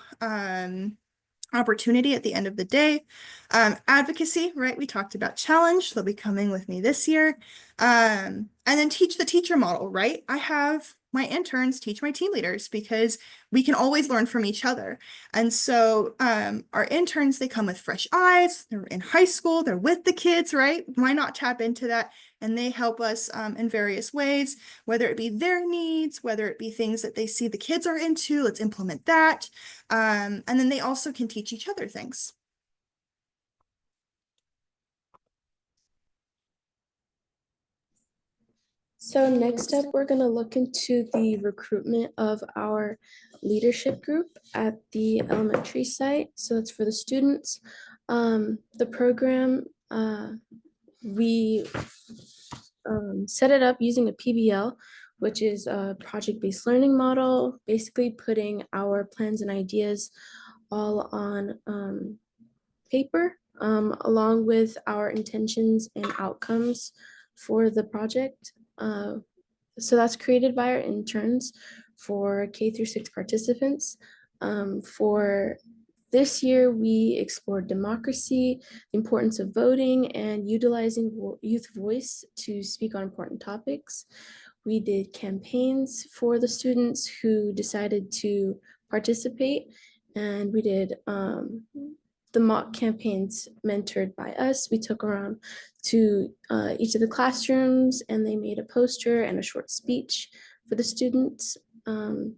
Speaker 1: opportunity at the end of the day. Advocacy, right? We talked about challenge. They'll be coming with me this year. And then teach the teacher model, right? I have my interns teach my team leaders because we can always learn from each other. And so our interns, they come with fresh eyes. They're in high school. They're with the kids, right? Why not tap into that? And they help us in various ways, whether it be their needs, whether it be things that they see the kids are into, let's implement that. And then they also can teach each other things.
Speaker 3: So next up, we're going to look into the recruitment of our leadership group at the elementary site. So it's for the students. The program, we set it up using a PBL, which is a project-based learning model, basically putting our plans and ideas all on paper, along with our intentions and outcomes for the project. So that's created by our interns for K-6 participants. For this year, we explored democracy, the importance of voting, and utilizing youth voice to speak on important topics. We did campaigns for the students who decided to participate, and we did the mock campaigns mentored by us. We took around to each of the classrooms and they made a poster and a short speech for the students. And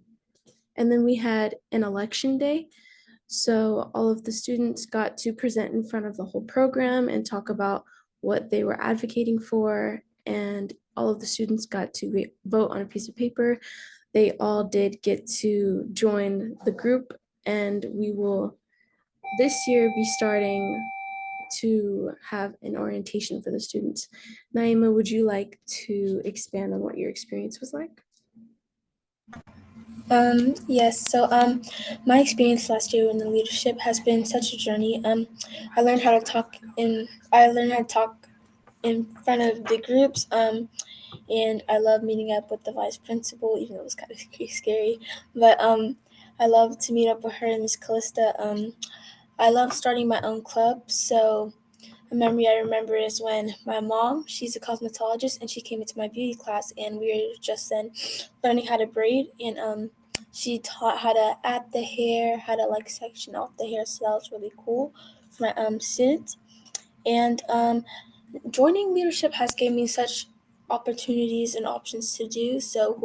Speaker 3: then we had an election day. So all of the students got to present in front of the whole program and talk about what they were advocating for. And all of the students got to vote on a piece of paper. They all did get to join the group, and we will this year be starting to have an orientation for the students. Naima, would you like to expand on what your experience was like?
Speaker 5: Yes, so my experience last year in the leadership has been such a journey. I learned how to talk in front of the groups. And I love meeting up with the vice principal, even though it was kind of scary. But I love to meet up with her and Miss Callista. I love starting my own club. So a memory I remember is when my mom, she's a cosmetologist, and she came into my beauty class, and we were just then learning how to braid, and she taught how to add the hair, how to like section off the hair. So that was really cool for my students. And joining leadership has given me such opportunities and options to do. So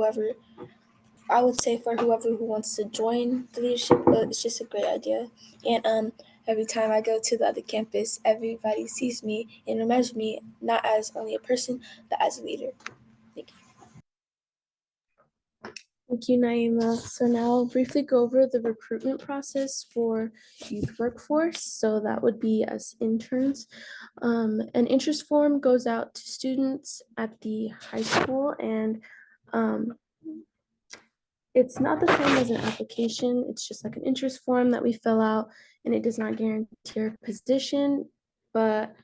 Speaker 5: I would say for whoever who wants to join the leadership, it's just a great idea. And every time I go to the other campus, everybody sees me and remembers me not as only a person, but as a leader. Thank you.
Speaker 3: Thank you, Naima. So now I'll briefly go over the recruitment process for youth workforce. So that would be as interns. An interest form goes out to students at the high school, and it's not the same as an application. It's just like an interest form that we fill out, and it does not guarantee our position, but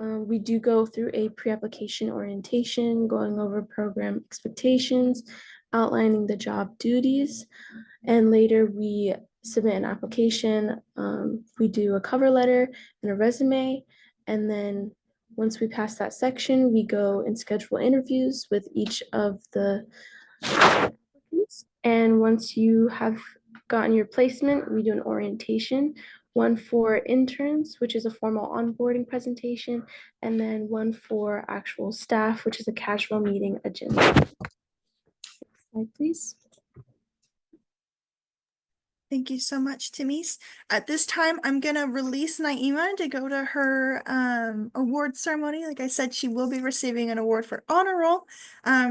Speaker 3: we do go through a pre-application orientation, going over program expectations, outlining the job duties, and later we submit an application. We do a cover letter and a resume, and then once we pass that section, we go and schedule interviews with each of the applicants. And once you have gotten your placement, we do an orientation, one for interns, which is a formal onboarding presentation, and then one for actual staff, which is a casual meeting agenda. Next slide, please.
Speaker 1: Thank you so much, Timis. At this time, I'm going to release Naima to go to her award ceremony. Like I said, she will be receiving an award for honor roll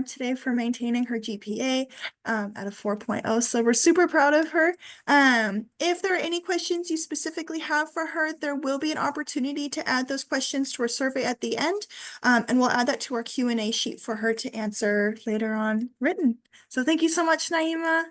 Speaker 1: today for maintaining her GPA at a 4.0. So we're super proud of her. If there are any questions you specifically have for her, there will be an opportunity to add those questions to our survey at the end. And we'll add that to our Q&A sheet for her to answer later on written. So thank you so much, Naima.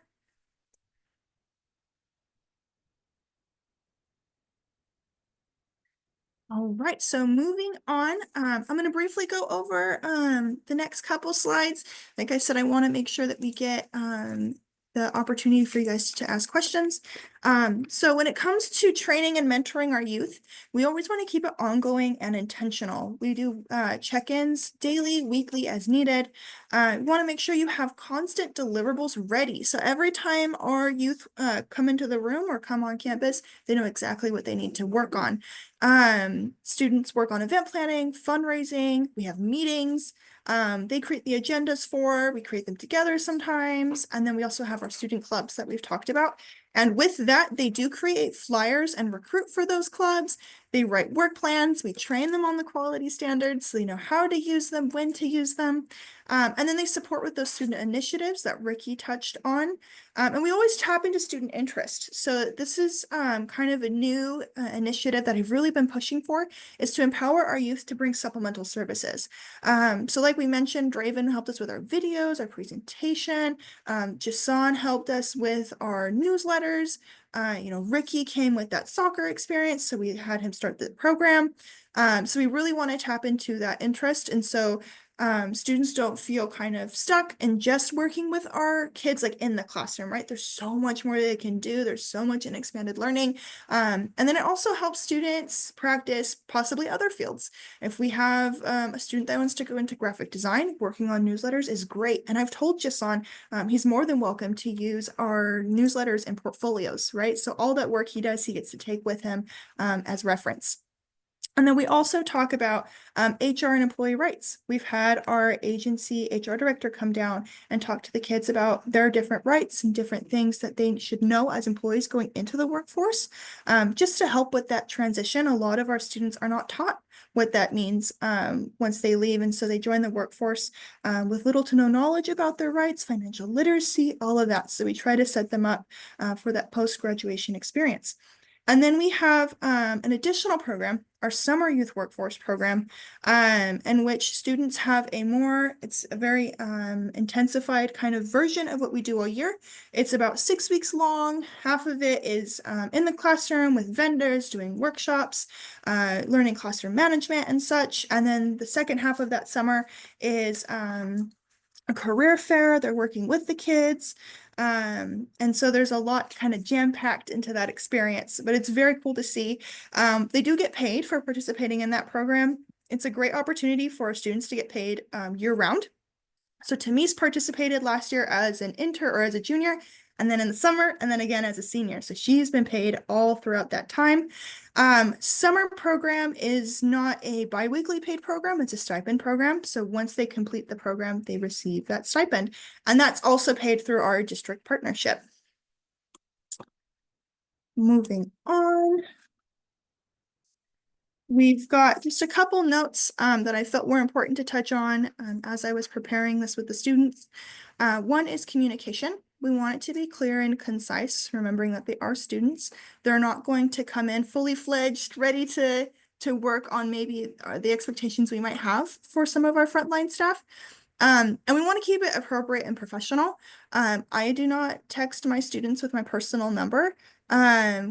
Speaker 1: All right, so moving on, I'm going to briefly go over the next couple slides. Like I said, I want to make sure that we get the opportunity for you guys to ask questions. So when it comes to training and mentoring our youth, we always want to keep it ongoing and intentional. We do check-ins daily, weekly as needed. We want to make sure you have constant deliverables ready. So every time our youth come into the room or come on campus, they know exactly what they need to work on. Students work on event planning, fundraising, we have meetings. They create the agendas we create them together sometimes. And then we also have our student clubs that we've talked about. And with that, they do create flyers and recruit for those clubs. They write work plans. We train them on the quality standards so they know how to use them, when to use them. And then they support with those student initiatives that Ricky touched on. And we always tap into student interest. So this is kind of a new initiative that I've really been pushing for, is to empower our youth to bring supplemental services. So like we mentioned, Draven helped us with our videos, our presentation. Jason helped us with our newsletters. Ricky came with that soccer experience, so we had him start the program. So we really want to tap into that interest. And so students don't feel kind of stuck in just working with our kids like in the classroom, right? There's so much more they can do. There's so much in expanded learning. And then it also helps students practice possibly other fields. If we have a student that wants to go into graphic design, working on newsletters is great. And I've told Jason he's more than welcome to use our newsletters and portfolios, right? So all that work he does, he gets to take with him as reference. And then we also talk about HR and employee rights. We've had our agency HR director come down and talk to the kids about their different rights and different things that they should know as employees going into the workforce, just to help with that transition. A lot of our students are not taught what that means once they leave. And so they join the workforce with little to no knowledge about their rights, financial literacy, all of that. So we try to set them up for that post-graduation experience. And then we have an additional program, our summer youth workforce program, in which students have it's a very intensified kind of version of what we do all year. It's about 6 weeks long. Half of it is in the classroom with vendors doing workshops, learning classroom management and such. And then the second half of that summer is a career fair. They're working with the kids. And so there's a lot kind of jam-packed into that experience, but it's very cool to see. They do get paid for participating in that program. It's a great opportunity for students to get paid year-round. So Tamise participated last year as an intern or as a junior, and then in the summer, and then again as a senior. So she's been paid all throughout that time. Summer program is not a biweekly paid program, it's a stipend program. So once they complete the program, they receive that stipend. And that's also paid through our district partnership. Moving on. We've got just a couple notes that I felt were important to touch on as I was preparing this with the students. One is communication. We want it to be clear and concise, remembering that they are students. They're not going to come in fully fledged, ready to work on maybe the expectations we might have for some of our frontline staff. And we want to keep it appropriate and professional. I do not text my students with my personal number.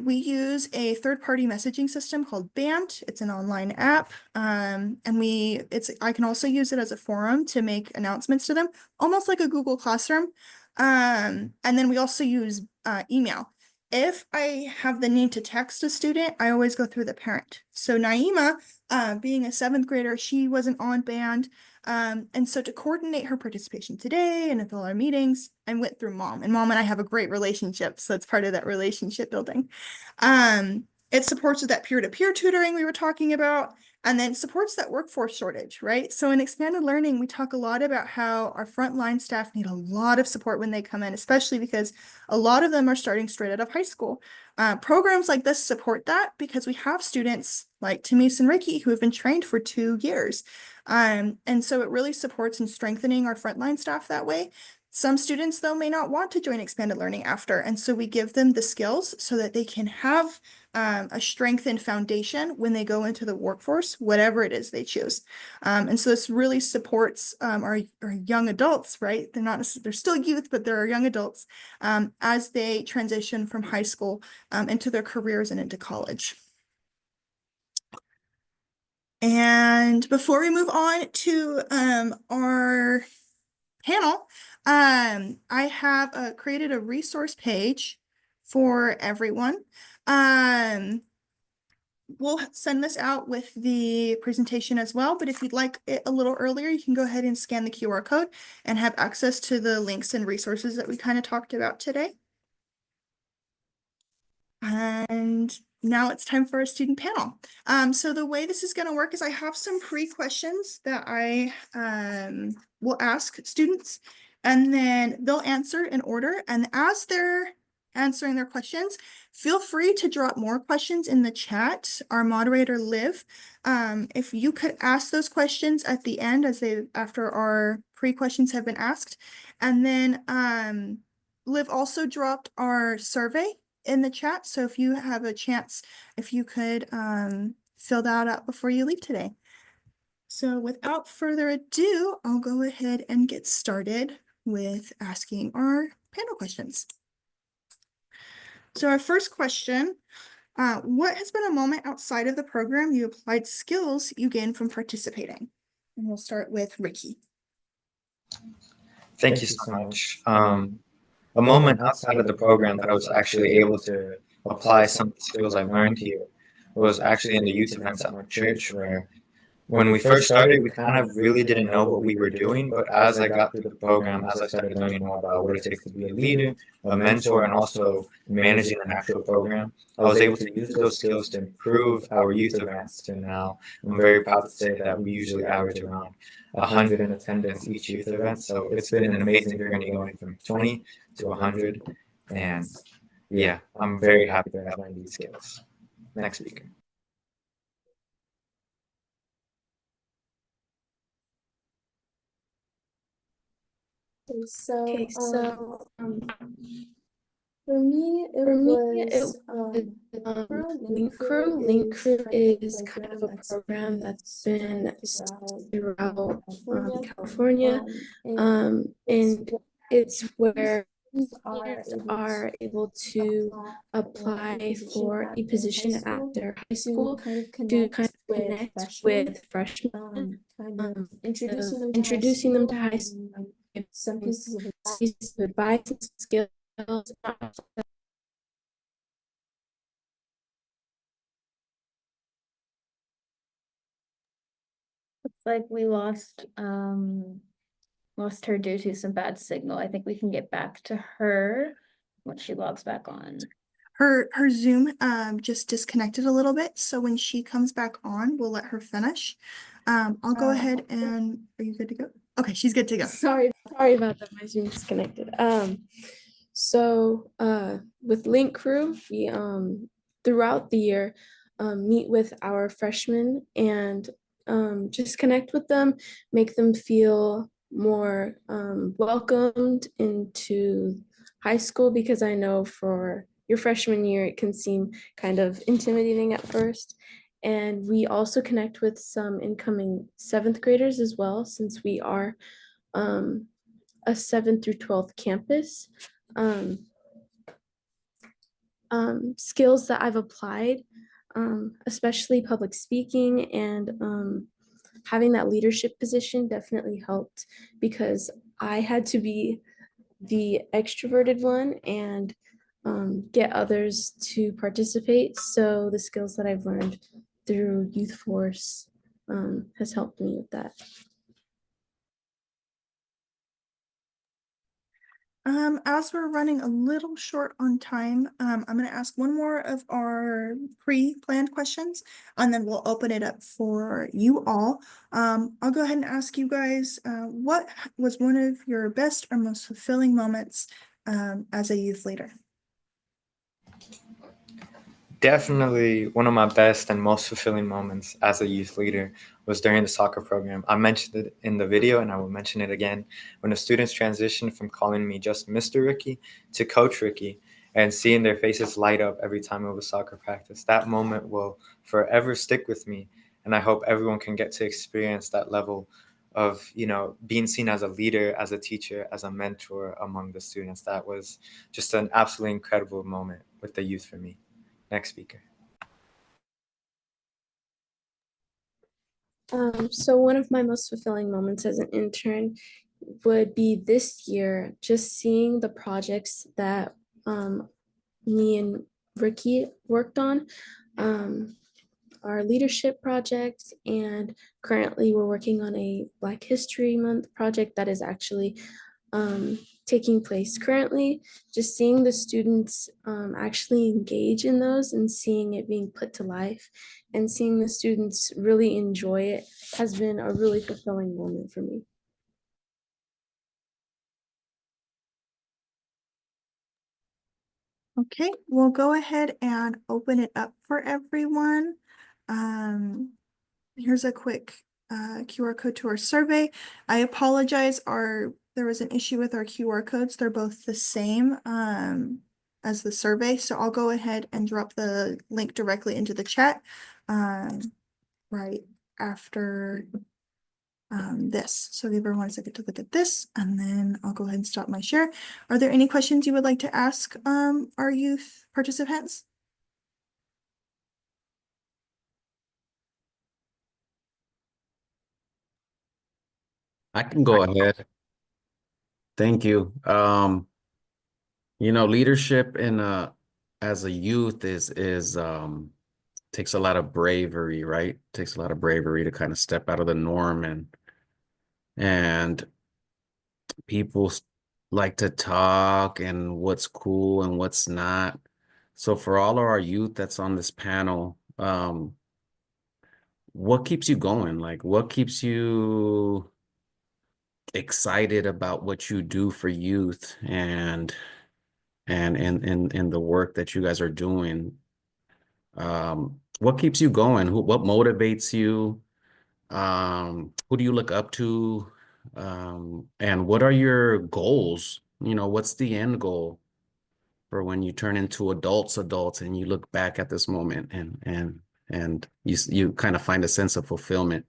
Speaker 1: We use a third-party messaging system called Band. It's an online app. And I can also use it as a forum to make announcements to them, almost like a Google Classroom. And then we also use email. If I have the need to text a student, I always go through the parent. So Naima, being a 7th grader, she wasn't on Band. And so to coordinate her participation today and at all our meetings, I went through mom, and mom and I have a great relationship. So it's part of that relationship building. It supports with that peer-to-peer tutoring we were talking about, and then supports that workforce shortage, right? So in expanded learning, we talk a lot about how our frontline staff need a lot of support when they come in, especially because a lot of them are starting straight out of high school. Programs like this support that because we have students like Tamise and Ricky who have been trained for 2 years. And so it really supports in strengthening our frontline staff that way. Some students, though, may not want to join expanded learning after. And so we give them the skills so that they can have a strengthened foundation when they go into the workforce, whatever it is they choose. And so this really supports our young adults, right? They're still youth, but they're young adults as they transition from high school into their careers and into college. And before we move on to our panel, I have created a resource page for everyone. We'll send this out with the presentation as well, but if you'd like it a little earlier, you can go ahead and scan the QR code and have access to the links and resources that we kind of talked about today. And now it's time for a student panel. So the way this is going to work is I have some pre-questions that I will ask students, and then they'll answer in order. And as they're answering their questions, feel free to drop more questions in the chat. Our moderator, Liv, if you could ask those questions at the end after our pre-questions have been asked. And then Liv also dropped our survey in the chat. So if you have a chance, if you could fill that out before you leave today. So without further ado, I'll go ahead and get started with asking our panel questions. So our first question, what has been a moment outside of the program you applied skills you gained from participating? And we'll start with Ricky.
Speaker 4: Thank you so much. A moment outside of the program that I was actually able to apply some of the skills I learned here was actually in the youth events at my church, where when we first started, we kind of really didn't know what we were doing. But as I got through the program, as I started learning more about what it takes to be a leader, a mentor, and also managing an actual program, I was able to use those skills to improve our youth events to now. I'm very proud to say that we usually average around 100 in attendance each youth event. So it's been an amazing journey going from 20 to 100. And yeah, I'm very happy that I learned these skills. Next speaker.
Speaker 3: So
Speaker 5: For me, it was
Speaker 3: Link Crew. Link Crew is kind of a program that's been throughout California, and it's where seniors are able to apply for a position at their high school to kind of connect with freshmen, introducing them to high school, some pieces of advice and skills.
Speaker 6: Looks like we lost her due to some bad signal. I think we can get back to her once she logs back on.
Speaker 1: Her Zoom just disconnected a little bit, so when she comes back on, we'll let her finish. I'll go ahead and are you good to go? Okay, she's good to go.
Speaker 3: Sorry about that. My Zoom disconnected. So with Link Crew, we throughout the year meet with our freshmen and just connect with them, make them feel more welcomed into high school, because I know for your freshman year it can seem kind of intimidating at first. And we also connect with some incoming 7th graders as well, since we are a 7th through 12th campus. Skills that I've applied, especially public speaking and having that leadership position, definitely helped, because I had to be the extroverted one and get others to participate. So the skills that I've learned through Youth Force has helped me with that.
Speaker 1: As we're running a little short on time, I'm going to ask one more of our pre-planned questions, and then we'll open it up for you all. I'll go ahead and ask you guys, what was one of your best or most fulfilling moments as a youth leader?
Speaker 4: Definitely one of my best and most fulfilling moments as a youth leader was during the soccer program. I mentioned it in the video and I will mention it again. When the students transitioned from calling me just Mr. Ricky to Coach Ricky and seeing their faces light up every time it was soccer practice, that moment will forever stick with me. And I hope everyone can get to experience that level of, being seen as a leader, as a teacher, as a mentor among the students. That was just an absolutely incredible moment with the youth for me. Next speaker.
Speaker 3: So one of my most fulfilling moments as an intern would be this year, just seeing the projects that me and Ricky worked on, our leadership projects, and currently we're working on a Black History Month project that is actually taking place currently. Just seeing the students actually engage in those and seeing it being put to life and seeing the students really enjoy it has been a really fulfilling moment for me.
Speaker 1: Okay, we'll go ahead and open it up for everyone. Here's a quick QR code to our survey. I apologize, there was an issue with our QR codes. They're both the same as the survey. So I'll go ahead and drop the link directly into the chat right after this. So give everyone a second to look at this, and then I'll go ahead and stop my share. Are there any questions you would like to ask our youth participants?
Speaker 8: I can go ahead. Thank you. Leadership as a youth is takes a lot of bravery, right? Takes a lot of bravery to kind of step out of the norm, and people like to talk and what's cool and what's not. So for all of our youth that's on this panel, what keeps you going? Like, what keeps you excited about what you do for youth and the work that you guys are doing? What keeps you going? What motivates you? Who do you look up to? And what are your goals? What's the end goal? for when you turn into adults and you look back at this moment and you kind of find a sense of fulfillment.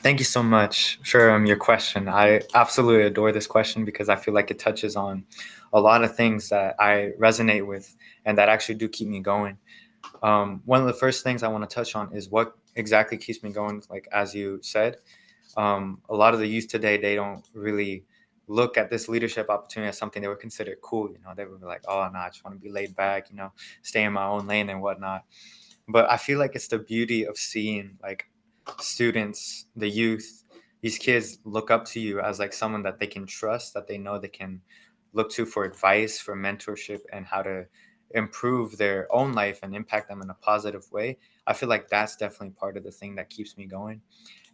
Speaker 4: Thank you so much for your question. I absolutely adore this question because I feel like it touches on a lot of things that I resonate with and that actually do keep me going. One of the first things I want to touch on is what exactly keeps me going. Like, as you said, a lot of the youth today, they don't really look at this leadership opportunity as something they would consider cool. You know, they would be like, oh, no, I just want to be laid back, you know, stay in my own lane and whatnot. But I feel like it's the beauty of seeing like students, the youth, these kids look up to you as like someone that they can trust, that they know they can look to for advice, for mentorship, and how to improve their own life and impact them in a positive way. I feel like that's definitely part of the thing that keeps me going.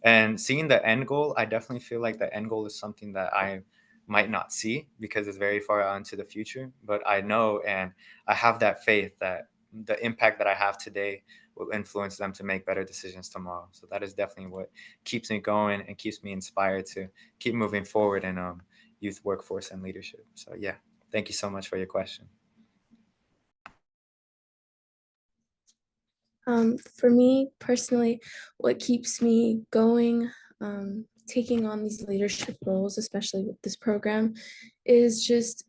Speaker 4: And seeing the end goal, I definitely feel like the end goal is something that I might not see because it's very far out into the future. But I know and I have that faith that the impact that I have today will influence them to make better decisions tomorrow. So that is definitely what keeps me going and keeps me inspired to keep moving forward in youth workforce and leadership. So yeah, thank you so much for your question.
Speaker 3: For me personally, what keeps me going, taking on these leadership roles, especially with this program, is just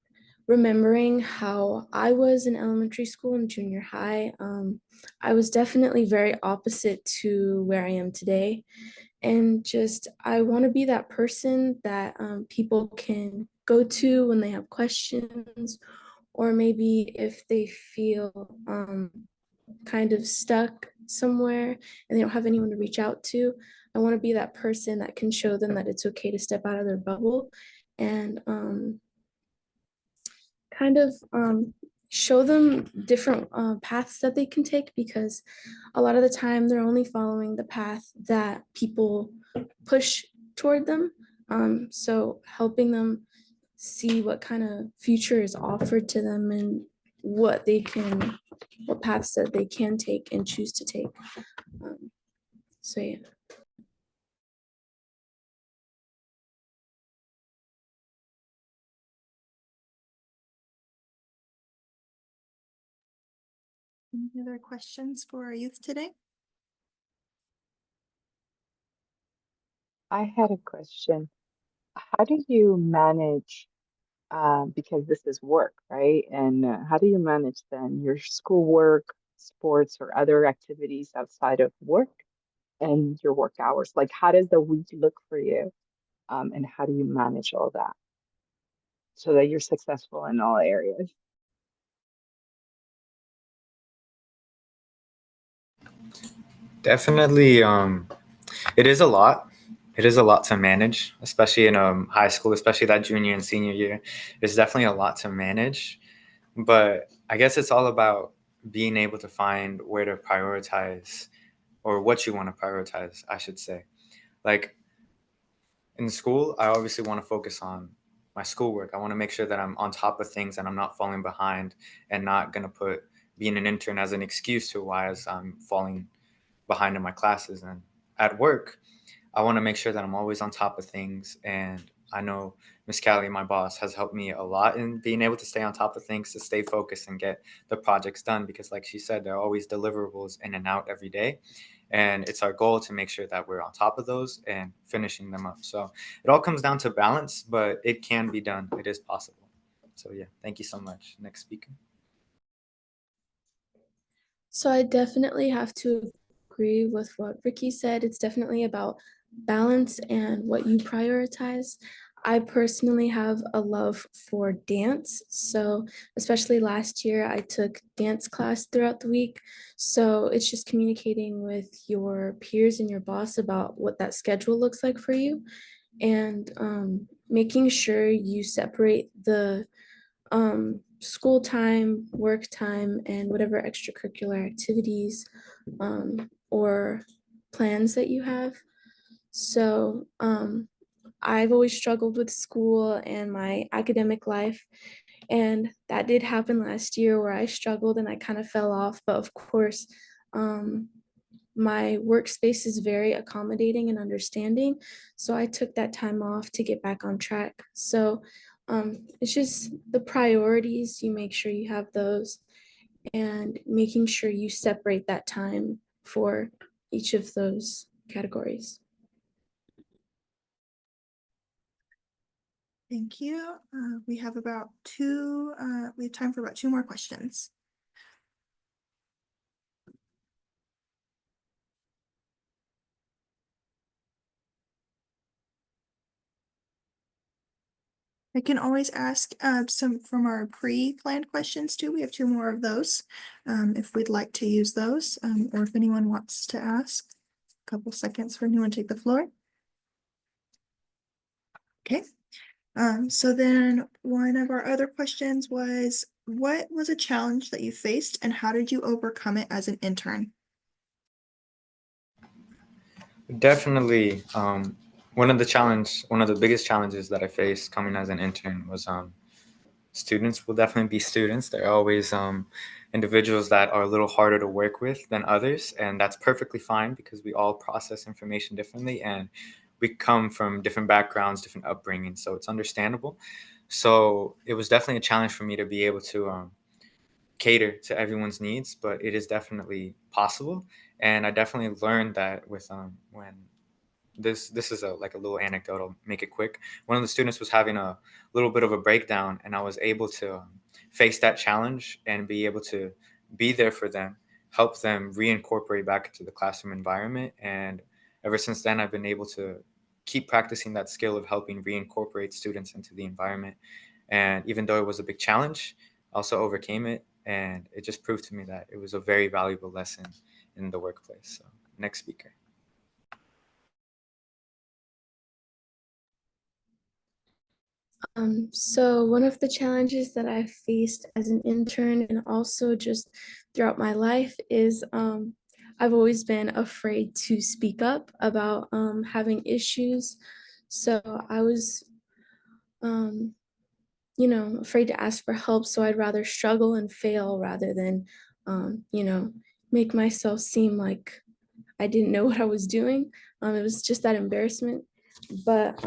Speaker 3: remembering how I was in elementary school and junior high. I was definitely very opposite to where I am today. And just, I want to be that person that people can go to when they have questions, or maybe if they feel kind of stuck somewhere and they don't have anyone to reach out to. I want to be that person that can show them that it's okay to step out of their bubble and kind of show them different paths that they can take, because a lot of the time they're only following the path that people push toward them. So helping them see what kind of future is offered to them and what paths that they can take and choose to take. So yeah.
Speaker 1: Any other questions for our youth today?
Speaker 21: I had a question. How do you manage, because this is work, right? And how do you manage then your schoolwork, sports, or other activities outside of work and your work hours? Like, how does the week look for you? And how do you manage all that so that you're successful in all areas?
Speaker 4: Definitely, it is a lot. It is a lot to manage, especially in high school, especially that junior and senior year. It's definitely a lot to manage, but I guess it's all about being able to find where to prioritize or what you want to prioritize, I should say. Like in school, I obviously want to focus on my schoolwork. I want to make sure that I'm on top of things and I'm not falling behind and not going to put being an intern as an excuse to why I'm falling behind in my classes. And at work, I want to make sure that I'm always on top of things. And I know Miss Callie, my boss, has helped me a lot in being able to stay on top of things, to stay focused and get the projects done. Because like she said, there are always deliverables in and out every day. And it's our goal to make sure that we're on top of those and finishing them up. So it all comes down to balance, but it can be done. It is possible. So yeah, thank you so much. Next speaker.
Speaker 3: So I definitely have to agree with what Ricky said. It's definitely about balance and what you prioritize. I personally have a love for dance. So especially last year, I took dance class throughout the week. So it's just communicating with your peers and your boss about what that schedule looks like for you, and making sure you separate the school time, work time, and whatever extracurricular activities or plans that you have. So I've always struggled with school and my academic life. And that did happen last year where I struggled and I kind of fell off. But of course, my workspace is very accommodating and understanding. So I took that time off to get back on track. So it's just the priorities, you make sure you have those and making sure you separate that time for each of those categories.
Speaker 1: Thank you. We have we have time for about 2 more questions. I can always ask some from our pre-planned questions too. We have 2 more of those, if we'd like to use those, or if anyone wants to ask. A couple seconds for anyone to take the floor. Okay. So then one of our other questions was, what was a challenge that you faced and how did you overcome it as an intern?
Speaker 4: Definitely. One of the biggest challenges that I faced coming as an intern was students will definitely be students. They're always individuals that are a little harder to work with than others, and that's perfectly fine because we all process information differently and we come from different backgrounds, different upbringing, so it's understandable. So it was definitely a challenge for me to be able to cater to everyone's needs, but it is definitely possible. And I definitely learned that with when this is a like a little anecdote. I'll make it quick. One of the students was having a little bit of a breakdown, and I was able to face that challenge and be able to be there for them, help them reincorporate back into the classroom environment. And ever since then, I've been able to keep practicing that skill of helping reincorporate students into the environment. And even though it was a big challenge, I also overcame it, and it just proved to me that it was a very valuable lesson in the workplace. So, next speaker.
Speaker 3: So one of the challenges that I faced as an intern and also just throughout my life is I've always been afraid to speak up about having issues. So I was, afraid to ask for help. So I'd rather struggle and fail rather than, make myself seem like I didn't know what I was doing. It was just that embarrassment. But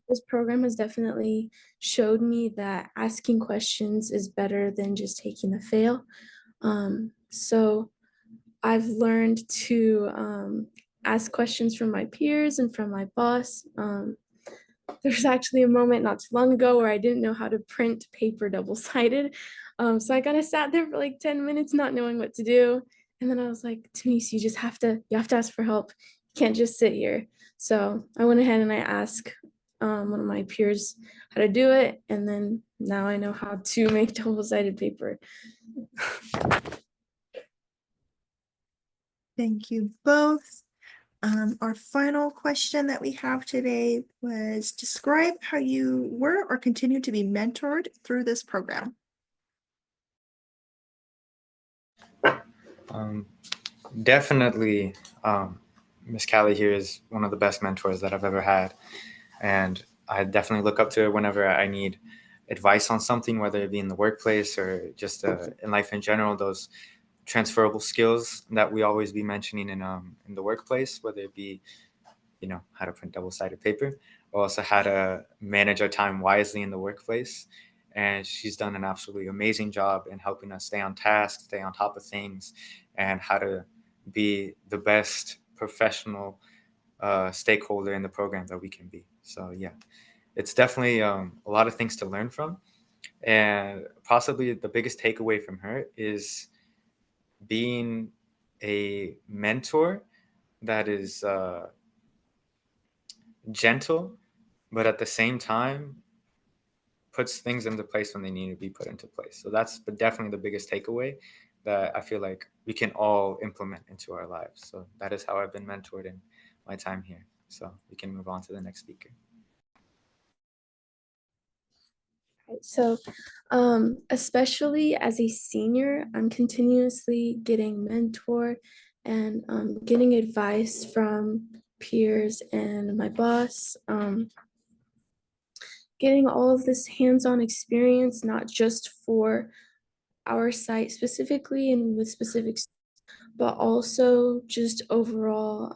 Speaker 3: this program has definitely showed me that asking questions is better than just taking the fail. So I've learned to ask questions from my peers and from my boss. There's actually a moment not too long ago where I didn't know how to print paper double-sided. So I kind of sat there for like 10 minutes not knowing what to do. And then I was like, Denise, you have to ask for help. You can't just sit here. So I went ahead and I asked one of my peers how to do it. And then now I know how to make double-sided paper.
Speaker 1: Thank you both. Our final question that we have today was, describe how you were or continue to be mentored through this program.
Speaker 4: Definitely, Miss Galliher is one of the best mentors that I've ever had, and I definitely look up to her whenever I need advice on something, whether it be in the workplace or just in life in general. Those transferable skills that we always be mentioning in the workplace, whether it be how to print double-sided paper, or also how to manage our time wisely in the workplace. And she's done an absolutely amazing job in helping us stay on task, stay on top of things, and how to be the best professional stakeholder in the program that we can be. So yeah, it's definitely a lot of things to learn from. And possibly the biggest takeaway from her is being a mentor that is gentle, but at the same time puts things into place when they need to be put into place. So that's definitely the biggest takeaway that I feel like we can all implement into our lives. So that is how I've been mentored in my time here. So we can move on to the next speaker.
Speaker 3: So, especially as a senior, I'm continuously getting mentored and getting advice from peers and my boss. Getting all of this hands-on experience, not just for our site specifically and with specifics, but also just overall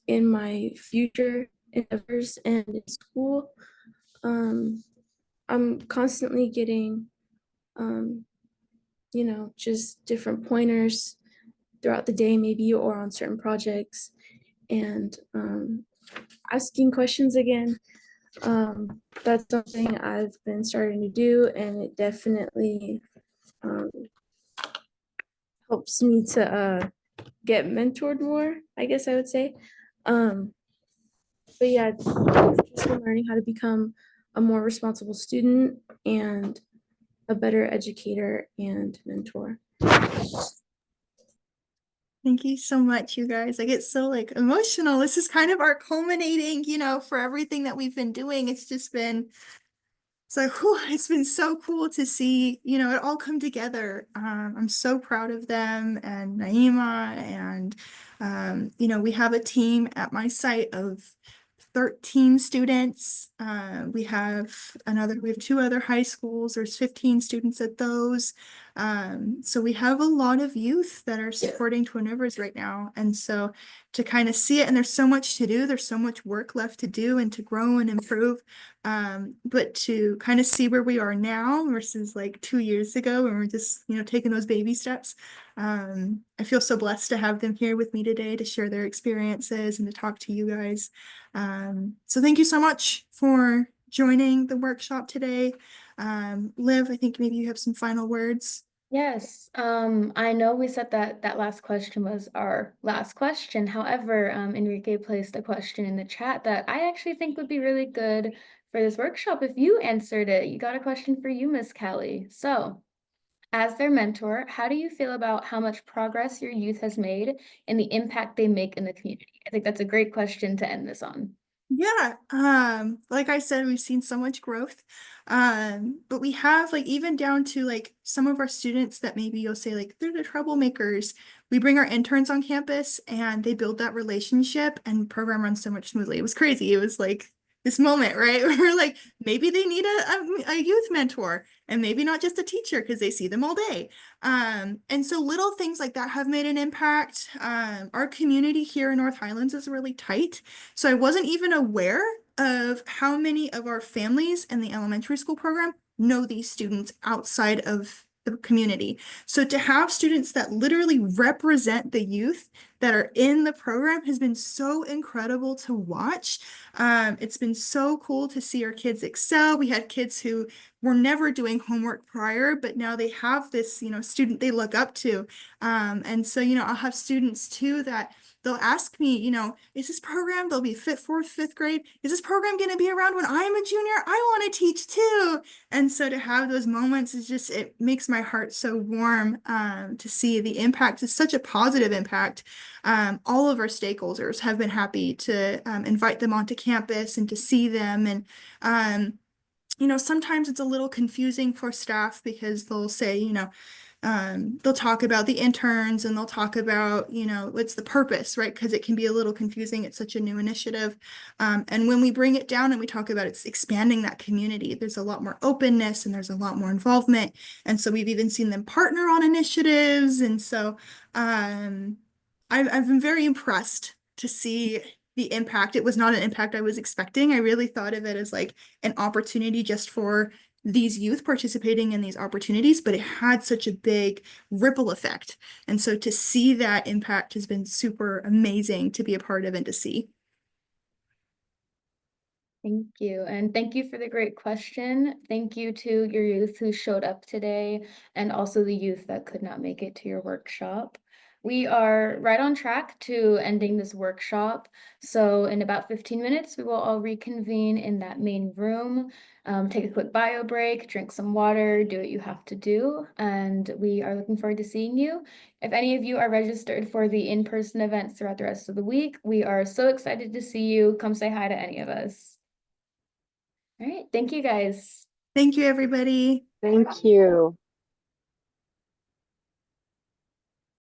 Speaker 3: in my future endeavors and in school. I'm constantly getting, just different pointers throughout the day, maybe, or on certain projects, and asking questions again. That's something I've been starting to do, and it definitely helps me to get mentored more, I guess I would say. But yeah, I've just been learning how to become a more responsible student and a better educator and mentor.
Speaker 1: Thank you so much, you guys. I get so like emotional. This is kind of our culminating, for everything that we've been doing. It's just been it's been so cool to see, it all come together. I'm so proud of them and Naima and, we have a team at my site of 13 students. We have two other high schools. There's 15 students at those. So we have a lot of youth that are supporting Twin Rivers right now. And so to kind of see it, and there's so much to do, there's so much work left to do and to grow and improve. But to kind of see where we are now versus like 2 years ago when we're just, taking those baby steps. I feel so blessed to have them here with me today to share their experiences and to talk to you guys. So thank you so much for joining the workshop today. Liv, I think maybe you have some final words.
Speaker 6: Yes, I know we said that that last question was our last question. However, Enrique placed a question in the chat that I actually think would be really good for this workshop if you answered it. You got a question for you, Miss Callie. So, as their mentor, how do you feel about how much progress your youth has made and the impact they make in the community? I think that's a great question to end this on.
Speaker 1: Yeah, like I said, we've seen so much growth. But we have like even down to like some of our students that maybe you'll say like they're the troublemakers. We bring our interns on campus and they build that relationship and the program runs so much smoothly. It was crazy. It was like this moment, right? Where we're like, maybe they need a youth mentor and maybe not just a teacher because they see them all day. And so little things like that have made an impact. Our community here in North Highlands is really tight. So I wasn't even aware of how many of our families in the elementary school program know these students outside of the community. So to have students that literally represent the youth that are in the program has been so incredible to watch. It's been so cool to see our kids excel. We had kids who were never doing homework prior, but now they have this, student they look up to. And so, I'll have students too that they'll ask me, is this program, they'll be fourth, fifth grade, is this program going to be around when I'm a junior? I want to teach too. And so to have those moments is just, it makes my heart so warm to see the impact. It's such a positive impact. All of our stakeholders have been happy to invite them onto campus and to see them. And, sometimes it's a little confusing for staff because they'll say, they'll talk about the interns and they'll talk about, what's the purpose, right? Because it can be a little confusing. It's such a new initiative. And when we bring it down and we talk about it's expanding that community, there's a lot more openness and there's a lot more involvement. And so we've even seen them partner on initiatives. And so I've been very impressed to see the impact. It was not an impact I was expecting. I really thought of it as like an opportunity just for these youth participating in these opportunities, but it had such a big ripple effect. And so to see that impact has been super amazing to be a part of and to see.
Speaker 6: Thank you. And thank you for the great question. Thank you to your youth who showed up today and also the youth that could not make it to your workshop. We are right on track to ending this workshop. So in about 15 minutes, we will all reconvene in that main room, take a quick bio break, drink some water, do what you have to do. And we are looking forward to seeing you. If any of you are registered for the in-person events throughout the rest of the week, we are so excited to see you. Come say hi to any of us. All right. Thank you, guys.
Speaker 1: Thank you, everybody.
Speaker 21: Thank you.